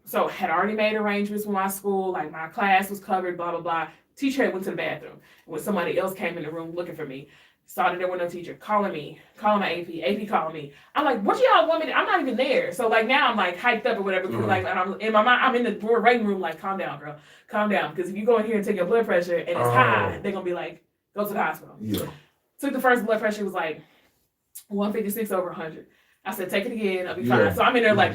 so had already made arrangements with my school, like my class was covered, blah blah blah. Teacher went to the bathroom when somebody else came in the room looking for me. Saw that there was no teacher calling my AP calling me. I'm like, what y'all want me to? I'm not even there. So like now I'm like hyped up or whatever. Like, and I'm in my mind, I'm in the waiting room like, calm down, girl, calm down. Because if you go in here and take your blood pressure and it's high, they're gonna be like, go to the hospital. Took the first blood pressure, it was like 156 over 100. I said, take it again, I'll be fine. So I'm in there like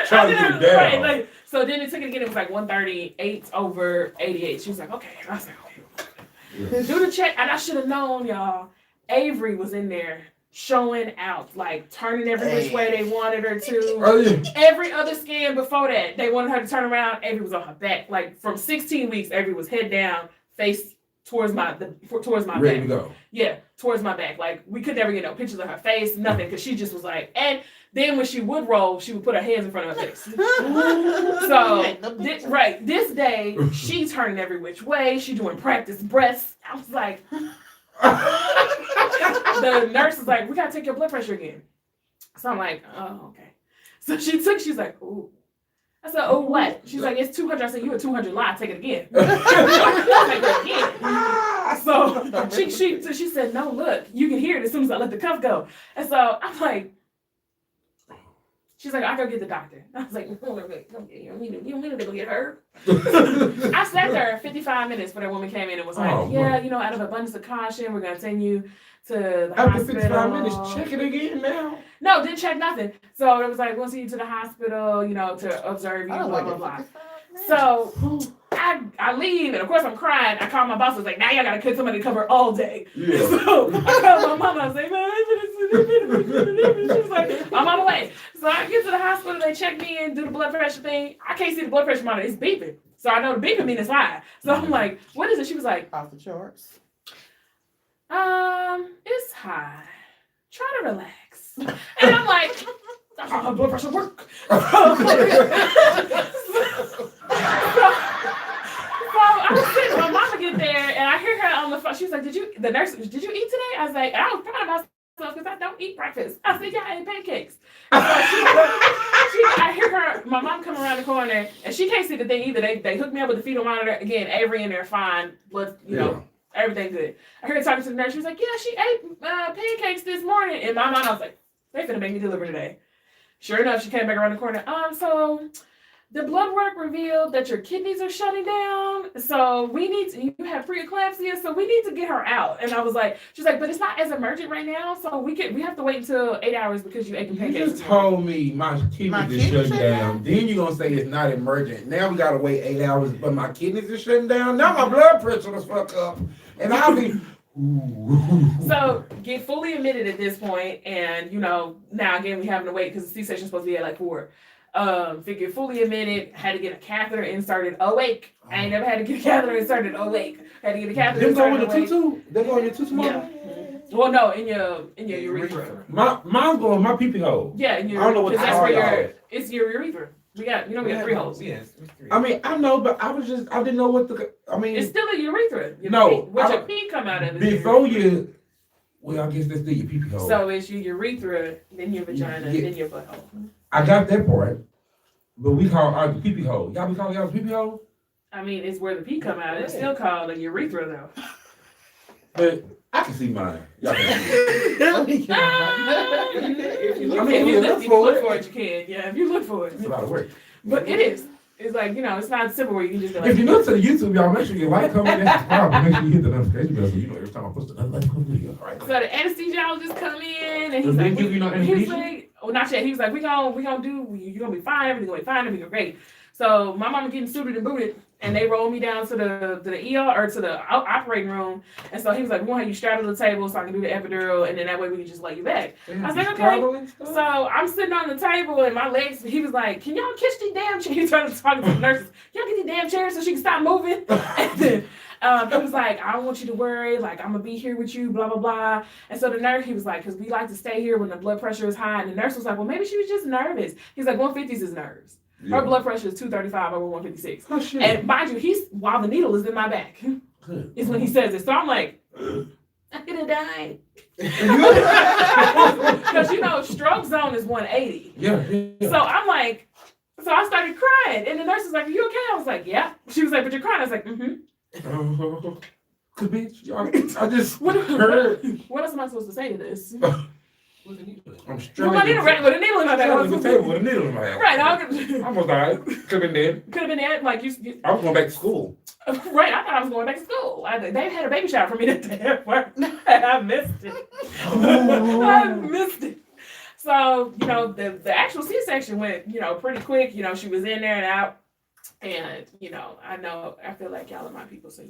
trying to get it down. Right, so then it took it again, it was like 138 over 88. She was like, okay. And I was like, okay. Do the check. And I should have known, y'all, Avery was in there showing out, like turning every which way they wanted her to. Every other scan before that, they wanted her to turn around. Avery was on her back. Like from 16 weeks, Avery was head down, face towards my ready back. To go. Yeah, towards my back. Like we could never get no pictures of her face, nothing, because she just was like, and then when she would roll, she would put her hands in front of her face. So this day, she's turning every which way. She doing practice breaths. I was like, the nurse was like, we gotta take your blood pressure again. So I'm like, oh, okay. So she's like, ooh. I said, oh, what? She's like, it's 200. I said, you a 200 lie. Take it again. Take it again. So she said, no, look, you can hear it as soon as I let the cuff go. And so I'm like, she's like, I go get the doctor. I was like, you don't need to go get her. I sat there 55 minutes before that woman came in and was like, out of abundance of caution, we're going to send you to the After hospital. 55 minutes, check it again now. No, didn't check nothing. So it was like, we'll see you to the hospital, to observe you, blah, blah, blah. So I leave, and of course I'm crying. I call my boss. I was like, now y'all got to get somebody to cover all day. Yeah. So I called my mama. I was like, she was like, I'm on the way. So I get to the hospital. They check me in, do the blood pressure thing. I can't see the blood pressure monitor. It's beeping. So I know the beeping means it's high. So I'm like, what is it? She was like, off the charts. It's high. Try to relax. And I'm like, that's how blood pressure work. So I was sitting, my mama get there, and I hear her on the phone. She was like, did you eat today? I was like, I was proud of myself because I don't eat breakfast. I said, yeah, I ate pancakes. So I hear her, my mom come around the corner, and she can't see the thing either. They hooked me up with the fetal monitor. Again, Avery in there, fine, blood, everything good. I heard her talking to the nurse. She was like, yeah, she ate pancakes this morning. In my mind, I was like, they finna make me deliver today. Sure enough, she came back around the corner. So the blood work revealed that your kidneys are shutting down. So you have preeclampsia, so we need to get her out. And I was like, she's like, but it's not as emergent right now. So we have to wait until 8 hours because you ate the pancakes. You just told me my kidneys is shutting down. Then you're going to say it's not emergent. Now we got to wait 8 hours, but my kidneys are shutting down. Now my blood pressure is fucked up. And I'll be... So get fully admitted at this point, and now again we having to wait because the C-section is supposed to be at like 4. Figured fully admitted, had to get a catheter inserted awake. I ain't never had to get a catheter inserted awake. Had to get a catheter Them go inserted with the tutu? They go in your tutu, Yeah. mama? Well, no, in your urethra. Mine's going in my pee-pee hole. Yeah, in your, I don't know what that's to where call your, it's your urethra. We got 3 holes. Yes, it's 3. I mean, I know, but I didn't know what the, I mean. It's still a urethra. No, Where your pee come out of is Before your urethra. well, I guess that's still your pee-pee hole. So it's your urethra, then your vagina, Yeah. then your butthole. I got that part, but we call ours the pee-pee hole. Y'all be calling y'all pee-pee hole? I mean, it's where the pee come out. It's still called a urethra, though. But I can see mine. Y'all can see it. If you look, I mean, if you yeah, look, look if you for look it. for it, you can. Yeah, if you look for it. It's a lot of work. But it is. It's like, it's not simple where you can just be like, If you're new to the YouTube, y'all make sure you like, comment, and subscribe. Make sure you hit the notification bell so you know every time I post another video. All right. so the anesthesiologist come in and So he's they like, give you no he was anesthesia? like, well, not yet. He was like, we gonna do, you're gonna be fine, everything's gonna be fine, everything's great. So my mama getting suited and booted, and they rolled me down to the ER or to the operating room. And so he was like, we want to have you strapped to the table so I can do the epidural, and then that way we can just lay you back. I was like, okay. So I'm sitting on the table and my legs, he was like, can y'all catch these damn chairs? He started talking to the nurses. Y'all get these damn chairs so she can stop moving? And then he was like, I don't want you to worry. Like, I'm going to be here with you, blah, blah, blah. And so the nurse, he was like, because we like to stay here when the blood pressure is high. And the nurse was like, well, maybe she was just nervous. He's like, 150s is nerves. Her blood pressure is 235 over 156. Oh, shit. And mind you, while the needle is in my back, Good. is when he says it. So I'm like, I could have died. Because, stroke zone is 180. Yeah. So I'm like, so I started crying. And the nurse was like, are you okay? I was like, yeah. She was like, but you're crying. I was like, mm-hmm. Good bitch. I just What heard. else am I supposed to say to this? I'm With struggling. my needle right with a needle in my back. Struggling the table with a needle in my hand. Right. I almost died. Could have been dead. Could have been that. Like, you I was going back to school. right. I thought I was going back to school. They had a baby shower for me that day at work. I missed it. I missed it. So, the actual C-section went, pretty quick. She was in there and out. And, I feel like y'all are my people, so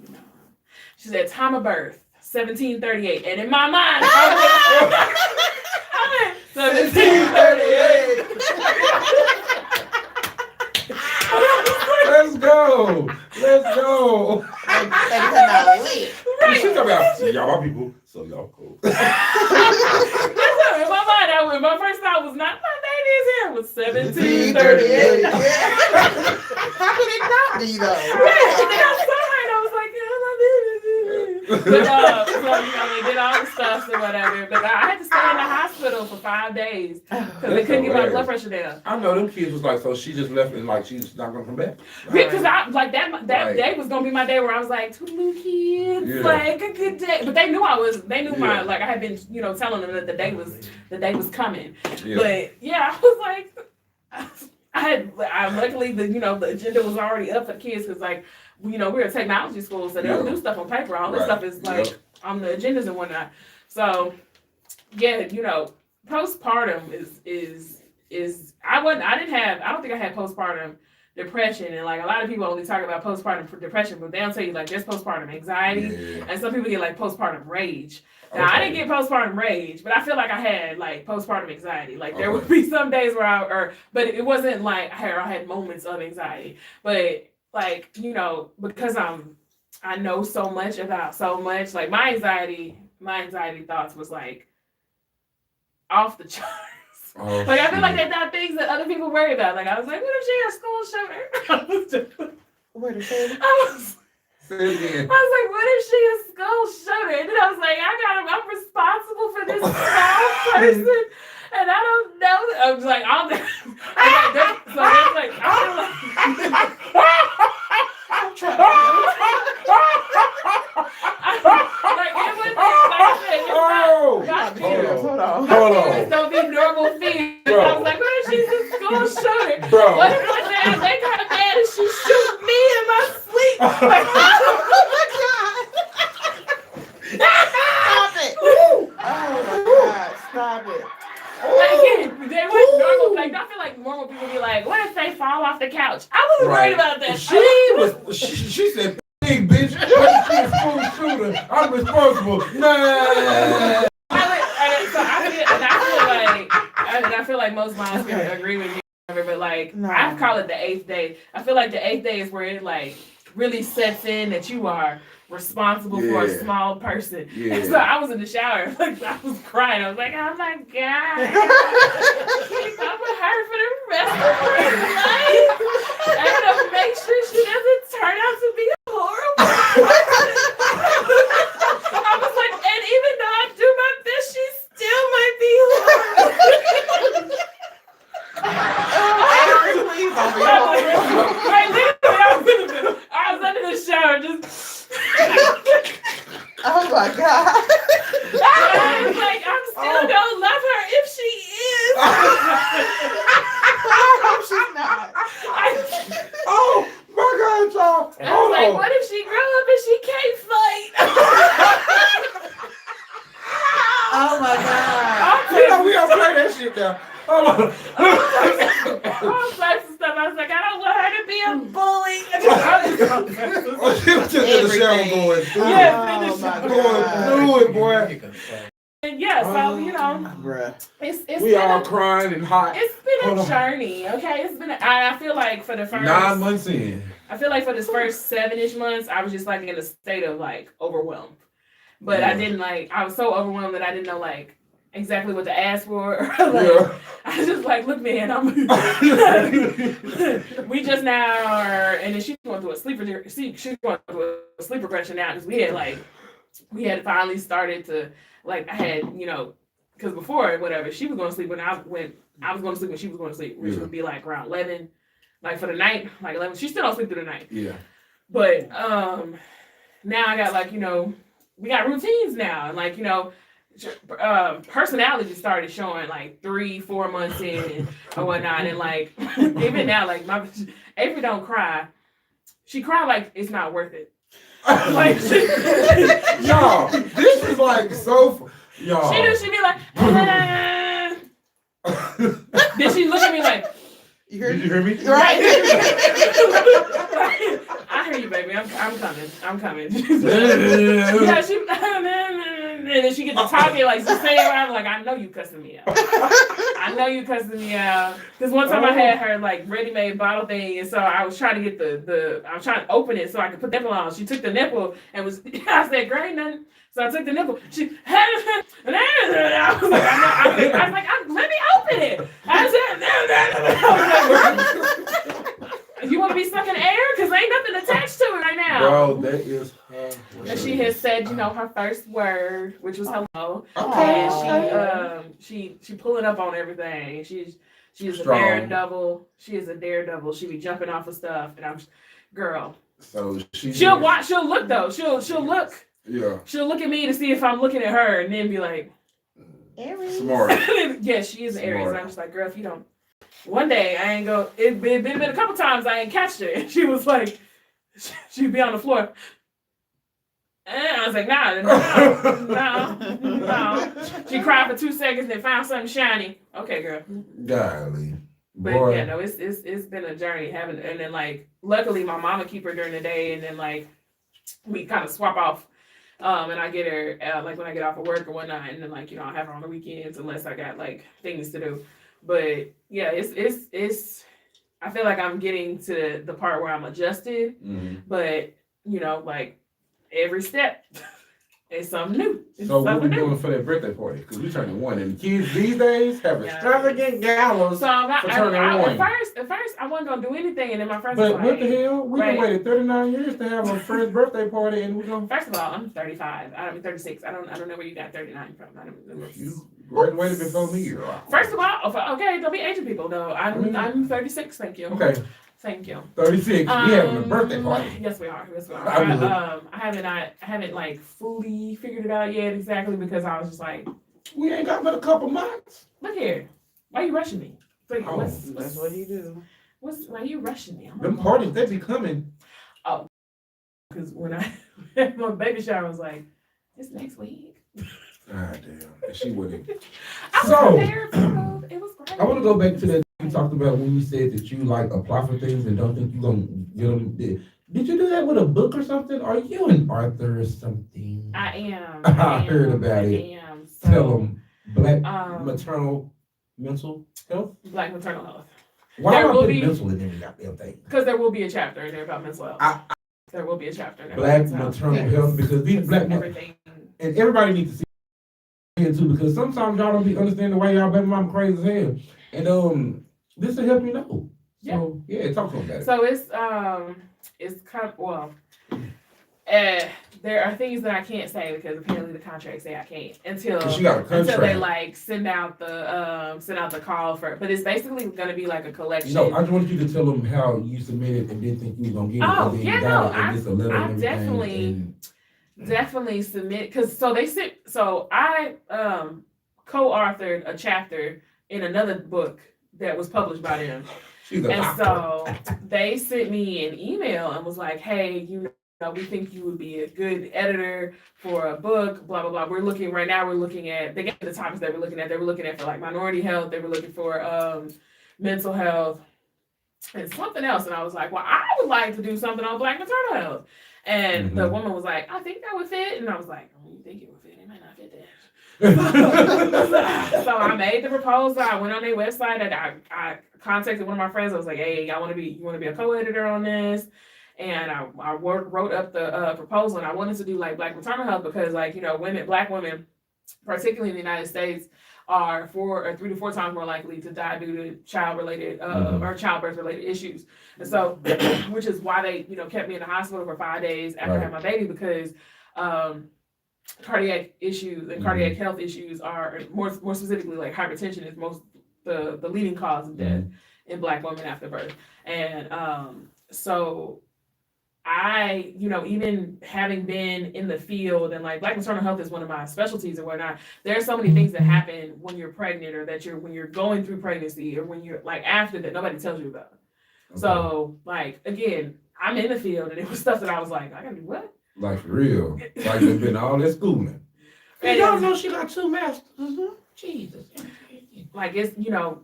She said, time of birth, 1738. And in my mind, I went 1738. Let's go. Right. She's talking about, y'all my people, so y'all cool. In my mind, my first thought was not my baby is here. It was 1738. How could it not be though? Right. And then I saw her and I was like, yeah, my baby. But they did all the stuff and whatever. But I had to stay in the hospital for 5 days because they couldn't get my blood pressure down. I know them kids was like, so she just left and like she's not gonna come back. Because that day was gonna be my day where I was like, toodaloo kids, like a good day. But they knew my I had been, telling them that the day was coming. Yeah. But yeah, I was like, luckily the agenda was already up for the kids because we're a technology school, so they don't do stuff on paper. All this stuff is on the agendas and whatnot. So yeah, postpartum is I don't think I had postpartum depression, and like a lot of people only talk about postpartum depression, but they'll tell you like there's postpartum anxiety, and some people get like postpartum rage. Now I didn't get postpartum rage, but I feel like I had like postpartum anxiety. Like there would be some days where but it wasn't like I had moments of anxiety, but like because I know so much about so much, like my anxiety thoughts was like off the charts. Like I feel like they thought things that other people worry about. Like I was like, what if she has school shooter? I was like, what if she is school shooter? And then I was like, I'm responsible for this small person, and I don't know. I was like, all that. So it's like, I feel like. I'm trying. Like it was like I said, Hold on. don't be normal fears. I was like, what if she's a school shooter? Bro. What if one day they got mad and she shoot me in my sleep? Stop it. Oh my God, stop it. Like, they weren't normal. Like, I feel like normal people be like, what if they fall off the couch? I wasn't worried about that. She said, big bitch, what if she a school shooter? I'm responsible. Nah. I feel like most moms can agree with me, but like No. I call it the 8th day. I feel like the 8th day is where it like really sets in that you are responsible for a small person. Yeah. And so I was in the shower, like I was crying. I was like, oh my God. I'm with her for the rest of her life. I gotta make sure she doesn't turn out to be horrible. I was like, and even though I do my best, she still might be horrible. Please don't be horrible. Right, literally, I was under the shower just. Oh my God. I was like, I'm still gonna love her if she is. I hope she's not. Oh my God, y'all. I was like, what if she grew up and she can't fight? Oh my God. You know, we gotta play that shit now. Hold on. All types of stuff. I was like, I don't want her to be a bully. She was just in the shower going through it. Yeah, Oh my Going God. through it, boy. And yeah, so you know, Bruh. it's We been all a, crying and hot. it's been Hold a on. journey. Okay, it's been. I feel like for the first 9 months in. I feel like for this first 7-ish months, I was just like in a state of like overwhelmed. But I didn't like. I was so overwhelmed that I didn't know like exactly what to ask for. Like, I was just like, look, man, we just now are, and then she's going through a sleep regression now because we had finally started to like I had because before whatever she was going to sleep when I was going to sleep when she was going to sleep, which would be like around 11, like for the night, like 11. She still don't sleep through the night. Yeah. But now I got like we got routines now, and like personality started showing like 3-4 months in or whatnot, and like even now like my Avery don't cry. She cried like it's not worth it. Like y'all, this is like so. Y'all. She'd be like, then she look at me like, Did you hear me? Right. I hear you, baby. I'm coming. Yeah, she. And then she get to talking like she's saying around like I know you cussing me out. Because one time I had her like ready-made bottle thing, and so I was trying to get I was trying to open it so I could put the nipple on. She took the nipple and I said, "Girl, ain't nothing." So I took the nipple. She I was like, let me open it. You want to be stuck in air? Because ain't nothing attached to it right now. Bro, that is And she has said, her first word, which was hello. Okay. And she pulling up on everything. She's Strong. a daredevil. She is a daredevil. She be jumping off of stuff. And girl. So She'll watch. She'll look though. She'll look. Yeah. She'll look at me to see if I'm looking at her, and then be like, Aries. Smart. yeah, she is an Aries. Smart. And I'm just like, girl, if you don't. One day I ain't go. It been a couple times I ain't catched her, and she was like, she'd be on the floor. And I was like, no. She cried for 2 seconds, then found something shiny. Okay, girl. Golly. But Boy. yeah, no, it's been a journey having, and then like, luckily my mama keep her during the day, and then like, we kind of swap off. And I get her like when I get off of work or whatnot, and then like I have her on the weekends unless I got like things to do. But yeah, it's. I feel like I'm getting to the part where I'm adjusted, but like every step is something new. So what we doing for that birthday party? Because we turning 1, and the kids these days have extravagant galas So for turning 1. at first I wasn't gonna do anything, and then my friends But was what like, the hell? We right. waited 39 years to have our first birthday party, and we're gonna. First of all, I'm 35. I mean 36. I don't know where you got 39 from. You graduated before me. First of all, okay, don't be Asian people. No, I'm 36. Thank you. Okay. Thank you. 36. We having a birthday party. Yes, we are. I haven't like fully figured it out yet exactly because I was just like, We ain't got but a couple months. look here, why are you rushing me? Like, That's what he do. Why are you rushing me? Them parties, they be coming. Because when I had my baby shower, I was like, it's next week. God damn. And she wouldn't. I was So- prepared for it. It was great. I want to go back to that you talked about when you said that you like apply for things and don't think you're going to get them. Did you do that with a book or something? Are you an author or something? I am. I heard about it. I am. So, Tell them. Black Um, maternal mental health? Black maternal health. Why There am I will putting be- mental in every goddamn thing? Because there will be a chapter in there about mental health. There will be a chapter in there Black about mental maternal health. health, because these Because black everything. and everybody needs to see it too, because sometimes y'all don't be understanding why y'all baby mama crazy as hell. And this will help you know. So yeah, talk to them about it. So it's kind of, well, there are things that I can't say because apparently the contracts say I can't until 'Cause she got a until they contract. like send out the call for it. But it's basically gonna be like a collection. No, I just wanted you to tell them how you submitted and didn't think you was gonna get it. Oh, and then yeah, you got no, it, and it's a letter I and everything, definitely- and- Definitely submit because I co-authored a chapter in another book that was published by them. She's a And doctor. so they sent me an email and was like, hey, you know, we think you would be a good editor for a book, blah, blah, blah. We're looking at, they gave the topics they were looking at. They were looking at for like minority health. They were looking for mental health and something else. And I was like, well, I would like to do something on Black maternal health. And the woman was like, I think that would fit. And I was like, oh, you think it would fit? It might not fit that. So I made the proposal. I went on their website and I contacted one of my friends. I was like, hey, you want to be a co-editor on this? And I wrote up the proposal, and I wanted to do like Black maternal health because, like, you know, Black women, particularly in the United States, are 3 to 4 times more likely to die due to child-related or childbirth-related issues. And so, which is why they, you know, kept me in the hospital for 5 days after I had my baby, because cardiac issues and cardiac health issues are more specifically like hypertension is the leading cause of death in Black women after birth. And so I, you know, even having been in the field and like Black maternal health is one of my specialties and whatnot, there are so many things that happen when you're pregnant or when you're going through pregnancy or when you're like after that nobody tells you about. Okay. So like, again, I'm in the field and it was stuff that I was like, I gotta do what? Like for real. Like there's been all that schooling. And y'all know she got 2 masters. Jesus. Like it's, you know,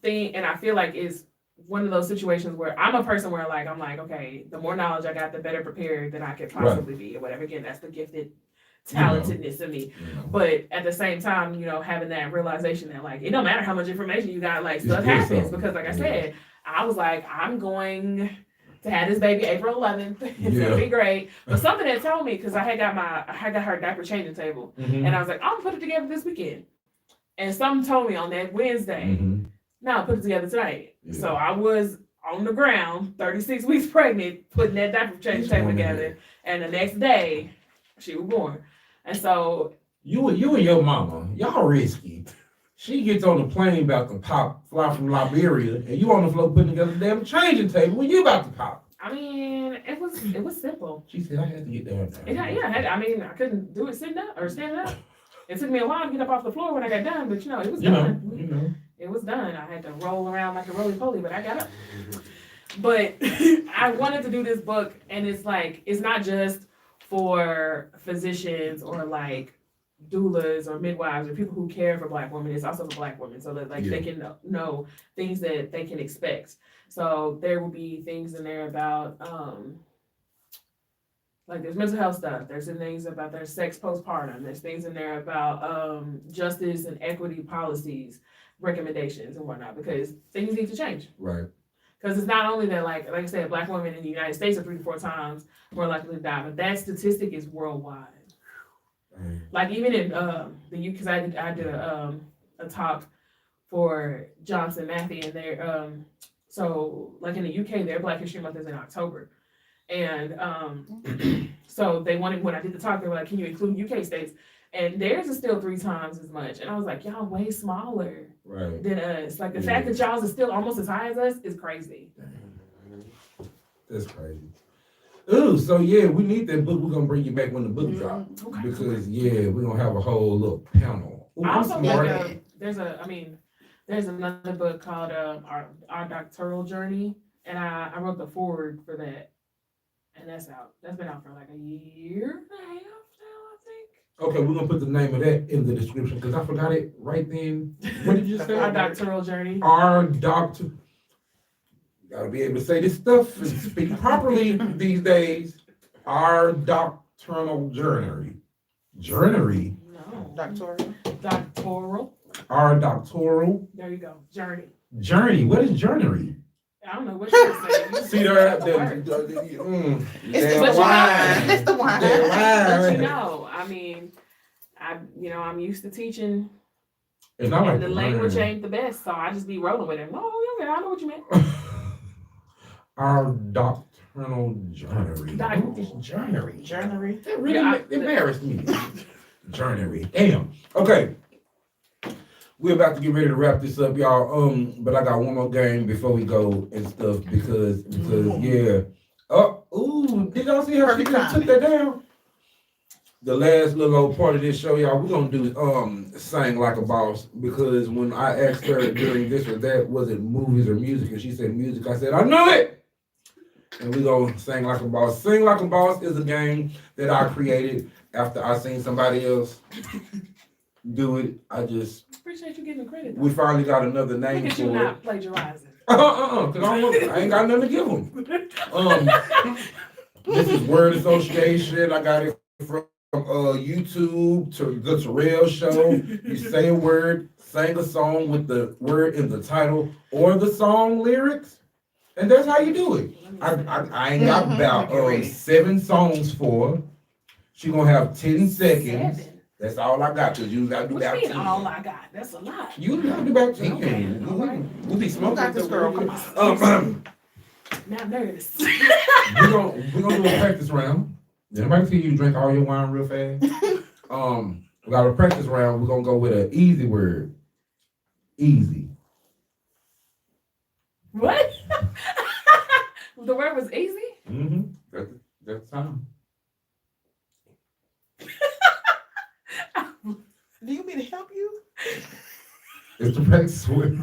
and I feel like it's one of those situations where I'm a person where like, I'm like, okay, the more knowledge I got, the better prepared that I could possibly be or whatever. Again, that's the gifted talentedness of me. But at the same time, you know, having that realization that like, it don't matter how much information you got, like stuff happens because like I said, I was like, I'm going to have this baby April 11th. It's gonna be great. But something that told me, because I had got her diaper changing table, and I was like, I'm gonna put it together this weekend. And something told me on that Wednesday, no, put it together tonight. Yeah. So I was on the ground, 36 weeks pregnant, putting that diaper changing table together, and the next day she was born. And so you and your mama, y'all risky. She gets on the plane about to fly from Liberia, and you on the floor putting together the damn changing table when you about to pop. I mean, it was simple. She said I had to get down there. I couldn't do it sitting up or standing up. It took me a while to get up off the floor when I got done, but you know, it was done. It was done. I had to roll around like a roly-poly, but I got up. But I wanted to do this book, and it's like, it's not just for physicians or like doulas or midwives or people who care for Black women. It's also for Black women so that like they can know things that they can expect. So there will be things in there about like there's mental health stuff, there's things about their sex postpartum, there's things in there about justice and equity policies, recommendations and whatnot, because things need to change. Right. Because it's not only that, like I said, Black women in the United States are 3 to 4 times more likely to die, but that statistic is worldwide. Like even in the UK, because I did a talk for Johnson Matthey, and they're so like in the UK, their Black History Month is in October, and so they wanted, when I did the talk, they were like, can you include UK states? And theirs is still 3 times as much, and I was like, y'all way smaller than us. Like the fact that y'all's is still almost as high as us is crazy. That's crazy. Ooh, so yeah, we need that book. We're gonna bring you back when the book drops. Okay. Because we're gonna have a whole little panel. Ooh, I also like there's another book called Our Doctoral Journey, and I wrote the foreword for that, and that's out. That's been out for like a year and a half now, I think. Okay, we're gonna put the name of that in the description because I forgot it right then. What did you say? Our Doctoral Journey. Our doctor. Gotta be able to say this stuff and speak properly these days. Our doctoral journey. No. Doctoral. Doctoral. Our doctoral. There you go. Journey. Journey. What is journey? I don't know what you're saying. See there? It's the But wine. It's the wine. But you know, I mean, I'm used to teaching, It's not like and the language ain't the best, so I just be rolling with it. Oh, okay, I know what you meant. Our doctrinal journey. Journey. That really embarrassed me. Journey. Damn. Okay. We're about to get ready to wrap this up, y'all. But I got one more game before we go and stuff because yeah. Did y'all see how she just took that down? The last little old part of this show, y'all, we're gonna do Sing Like a Boss, because when I asked her during this or that, was it movies or music, and she said music, I said, I knew it! And we're gonna Sing Like a Boss. Sing Like a Boss is a game that I created after I seen somebody else do it. I just appreciate you giving credit. we finally got another name Look at for you it. not plagiarizing. Because I ain't got nothing to give them. This is word association. I got it from YouTube to the Terrell Show. You say a word, sing a song with the word in the title or the song lyrics, and that's how you do it. I ain't got about 7 songs for her. She gonna have 10 seconds. 7. That's all I got, because you gotta do What about you mean 10. all I got? That's a lot. You gotta do about 10. Okay, all right. We'll be smoking. got this, girl. Come Now I'm nervous. We're gonna do a practice round. Everybody see you drink all your wine real fast. We got a practice round. We're gonna go with an easy word. Easy. What? The word was easy? That's time. Do you mean to help you? It's the practice word.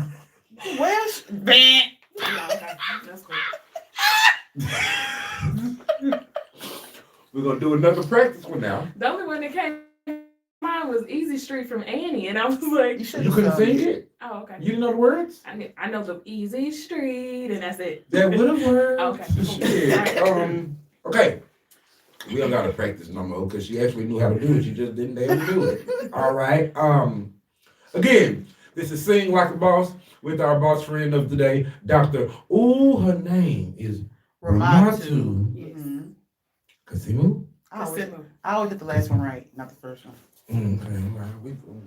Well, Yeah, okay. That's cool. We're gonna do another practice one now. The only one that came to mind was Easy Street from Annie, and I was like, You couldn't sing it? oh, okay. You didn't know the words? I know the Easy Street, and that's it. That would have worked. Okay. Shit. Okay. We don't gotta practice no more because she actually knew how to do it. She just didn't dare to do it. All right. Again, this is Sing Like a Boss with our boss friend of today, Dr. Her name is Ramatu Kassimu. I always get the last one right, not the first one. Okay, well,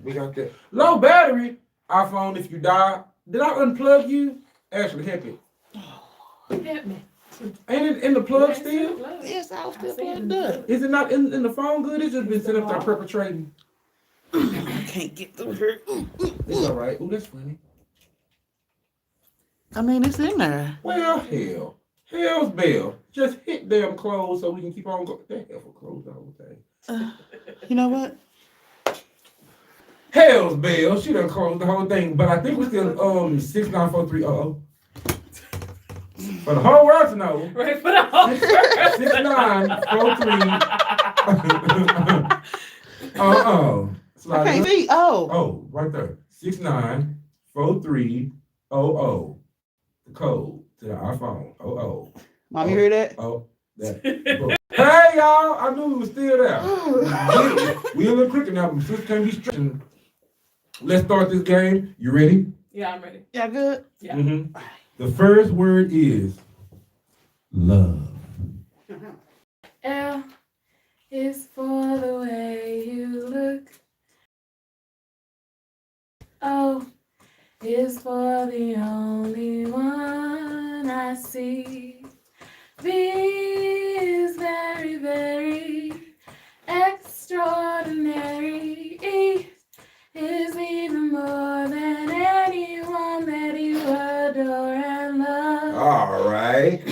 we got that. Low battery. iPhone, if you die. Did I unplug you? Actually, heck it. Help me. Ain't it in the plug still? Yes, I was still plugged up. Is it not in the phone good? It's just been set up there perpetrating. I can't get through here. It's all right. Oh, that's funny. I mean, it's in there. Well, hell's bell. Just hit them close so we can keep on going. That hell for close the whole thing. You know what? Hell's bell. She done closed the whole thing, but I think we're still 694300. For the whole world to know. Right, for the whole 6943. I can't see. Oh, right there. 694300. The code to the iPhone. Mom, you hear that? That. Hey, y'all. I knew we was still there. We a little quicker now, but sister can't be stretching. Let's start this game. You ready? Yeah, I'm ready. Yeah, good. Yeah. Mm-hmm. The first word is love. L is for the way you look. O is for the only one I see. V is very, very extraordinary. E is even more than anyone that you adore and love. All right.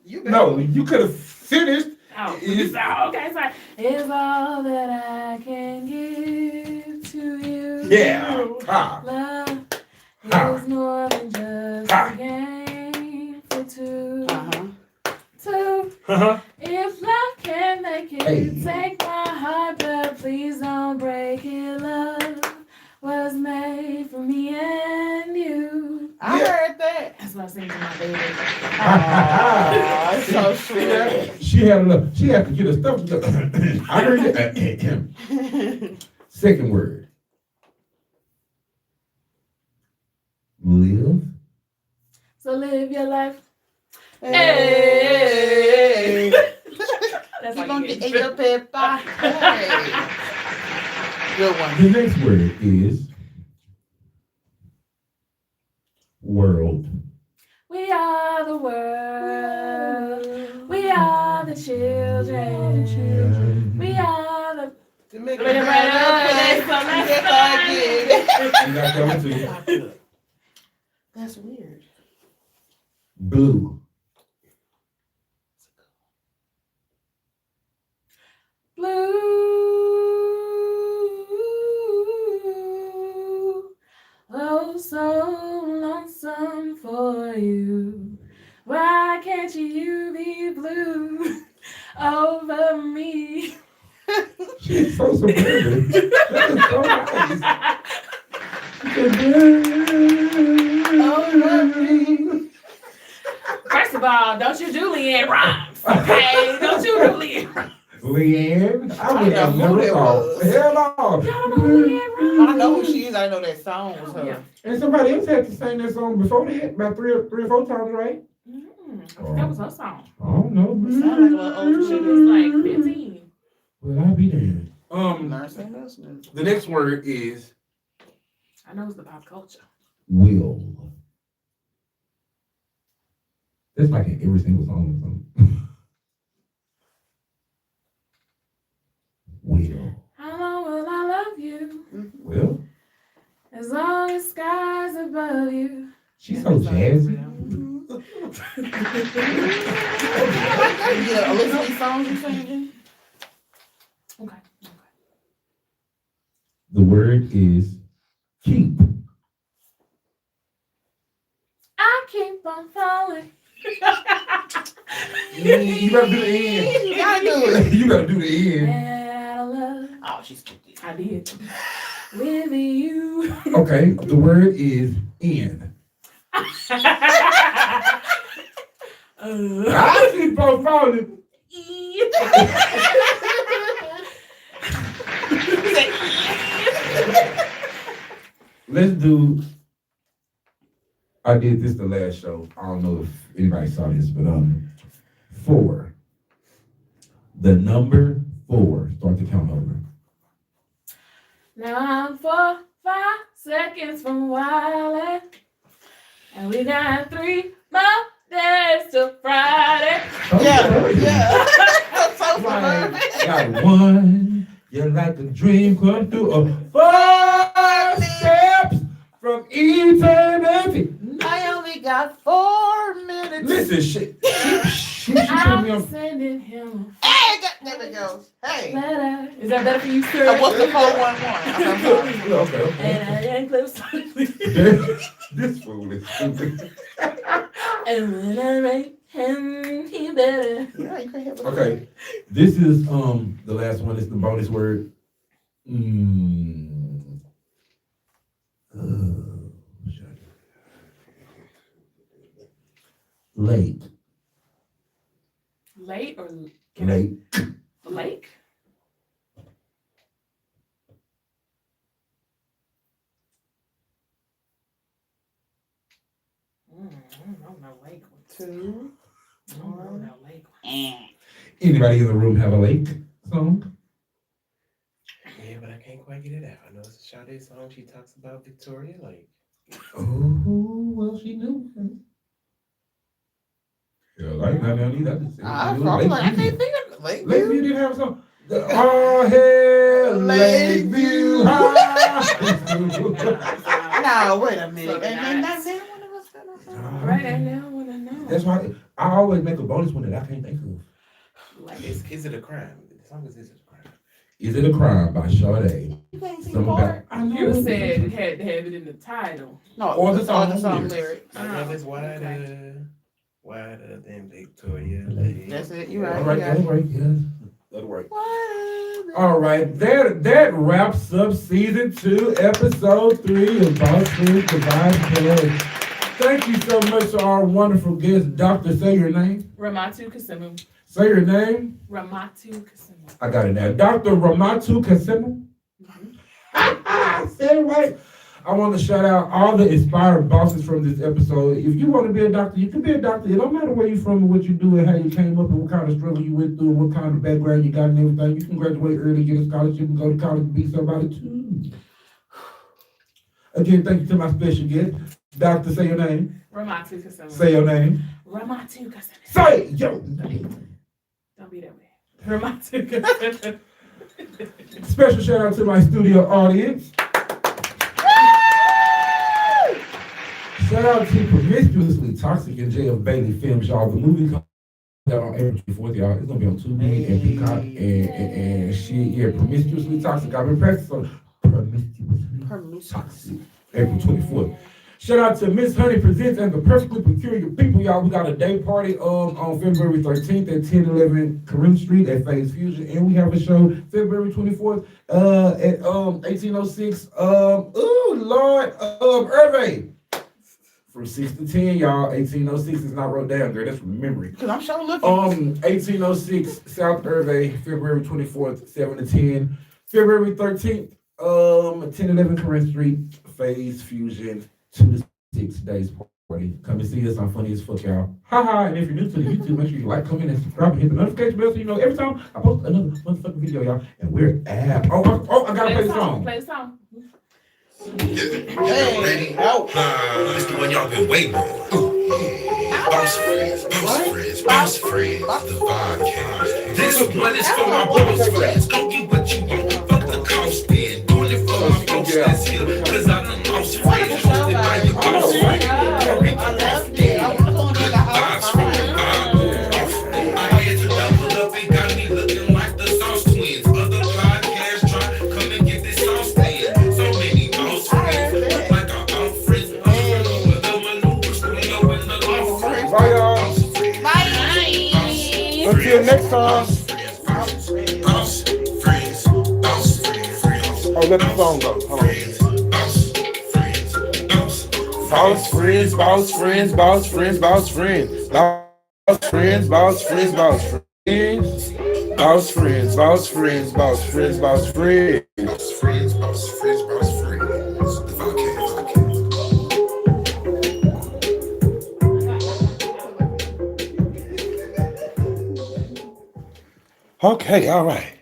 You You could have finished. Oh, okay, sorry. Is all that I can give to you. Yeah. Ha. Love Ha. is more than just Ha. a game for two. Uh-huh. Two. Uh-huh. If love can make it, Hey. take my heart, but please don't break it. Love was made for me and you. I heard that. That's what I sing to my baby. Oh, it's so sweet. She had to get her stuff. I heard it. Second word. Live. So live your life. Hey. That's You how gonna you get get your pepper. Hey. Good one. The next word is world. We are the world. We are the children. We are the. To make it Wait, better, so let's yes, start. I did. You got coming to That's weird. blue. Blue. Oh, so lonesome for you. Why can't you be blue over me? She's so suburban. That is so nice. First of all, don't you do Leanne rhymes. Okay, don't you do Leanne rhymes. Leanne, I would have know who never that thought. was. Hell no. Y'all don't know who Leanne rhymes? I know who she is. I know that song was her. Yeah. And somebody else had to sing that song before that, about three or four times, right? I think that was her song. I don't know. Sound like a little old She shit. was like 15. Well, I'll be damned. Learn something else new. The next word is I know it's the pop culture. will. That's like in every single song or something. Will. How long will I love you? Will? As long as skies above you. She's so jazzy. Yeah, Elizabeth songs you singing. Okay. The word is keep. I keep on falling. You gotta do the end. You gotta do it. You gotta do the end. And I love. Oh, she's stupid. I did. With you. Okay, the word is in. I keep on falling. Let's do. I did this the last show. I don't know if anybody saw this, but 4. The number 4. Start the count over. Now I'm 4, 5 seconds from wildin'. And we got 3 more days till Friday. Yeah. So Right. suburban. Got 1. You're like a dream come true. 4 steps from eternity. I only got 4 minutes. Listen, she turned me I'm on. sending him Hey, there it goes. a Hey. letter. Is that better for you, sir? What's the 411? Okay. And I ain't close. This fool is stupid. And when I make him, he better. Yeah, you can't have a Okay, this is the last one. Is the bonus word. Late. Late or Late. lake? I don't know lake one. 2. I don't know no lake one. Anybody in the room have a late song? Yeah, but I can't quite get it out. I know it's a Sade song. She talks about Victoria Lake. Oh, well, she knew. Yeah, like that. I need that. I probably like, I can't think of it. Lakeview didn't have a song. Oh, hell, Lakeview High. No, wait a minute. And that's it. One of us got no Right now, I want to know. That's why I always make a bonus one that I can't think of. Like, Is it a crime? The song is Is It a Crime? Is It a Crime by Sade. You can't sing Some part. about, I know. you said it had to have it in the title. No, Or the song lyrics. lyrics. I know it's wider than Victoria Lake. That's it. You All right. right, You got that'll it. work, yes. That'll work. What? All right, that wraps up season 2, episode 3 of Boss Friends the Vibescast. Thank you so much to our wonderful guest, Doctor. Say your name. Ramatu Kassimu. Say your name. Ramatu Kassimu. I got it now. Dr. Ramatu Kassimu. I said it right. I want to shout out all the inspired bosses from this episode. If you want to be a doctor, you can be a doctor. It don't matter where you're from and what you do and how you came up and what kind of struggle you went through and what kind of background you got and everything. You can graduate early, get a scholarship, and go to college and be somebody too. Again, thank you to my special guest. Doctor, say your name. Ramatu Kassimu. Say your name. Ramatu Kassimu. Say your name. Don't be that way. Ramatu Kassimu. Special shout out to my studio audience. Shout out to Promiscuously Toxic and J.F. Bailey Films, y'all. The movie comes out on April 24th, y'all. It's gonna be on Tubi and Peacock and shit. Yeah, Promiscuously Toxic. I've been practicing on Promiscuously Toxic. April 24th. Shout out to Miss Honey Presents and the Perfectly Peculiar People, y'all. We got a day party on February 13th at 1011 Karim Street at Phase Fusion, and we have a show February 24th at 1806. Irving. From 6 to 10, y'all. 1806 is not wrote down, girl. That's from memory. Because I'm sure looking. 1806 South Irving, February 24th, 7 to 10. February 13th, 1011 Karim Street, Phase Fusion, 2 to 6 days party. Come and see us. I'm funny as fuck, y'all. Ha. And if you're new to the YouTube, make sure you like, comment, and subscribe, and hit the notification bell so you know every time I post another motherfucking video, y'all. And we're at. I gotta play the song. Play the song. Y'all ready? This the one y'all been waiting on. Boss friends, the Vibescast. This one is for my boss friends. Go get what you want. Fuck the cost then. Doing it for my folks that's here. Cause I done lost friends. Hosted by your boss friend. I had to double up. It got me looking like the Sauce Twins. Other podcasts try to come and get this sauce stand. So many boss friends. Like our own friends. With the maneuvers. We know in the law. Bye, y'all. Until next time. Oh, let the song go. Hold on. Boss friends, boss friends, boss friends, boss friends. Boss friends, boss friends, boss friends. Boss friends, boss friends, boss friends, boss friends. Boss friends, boss friends, boss friends. The Vibescast. Okay, all right.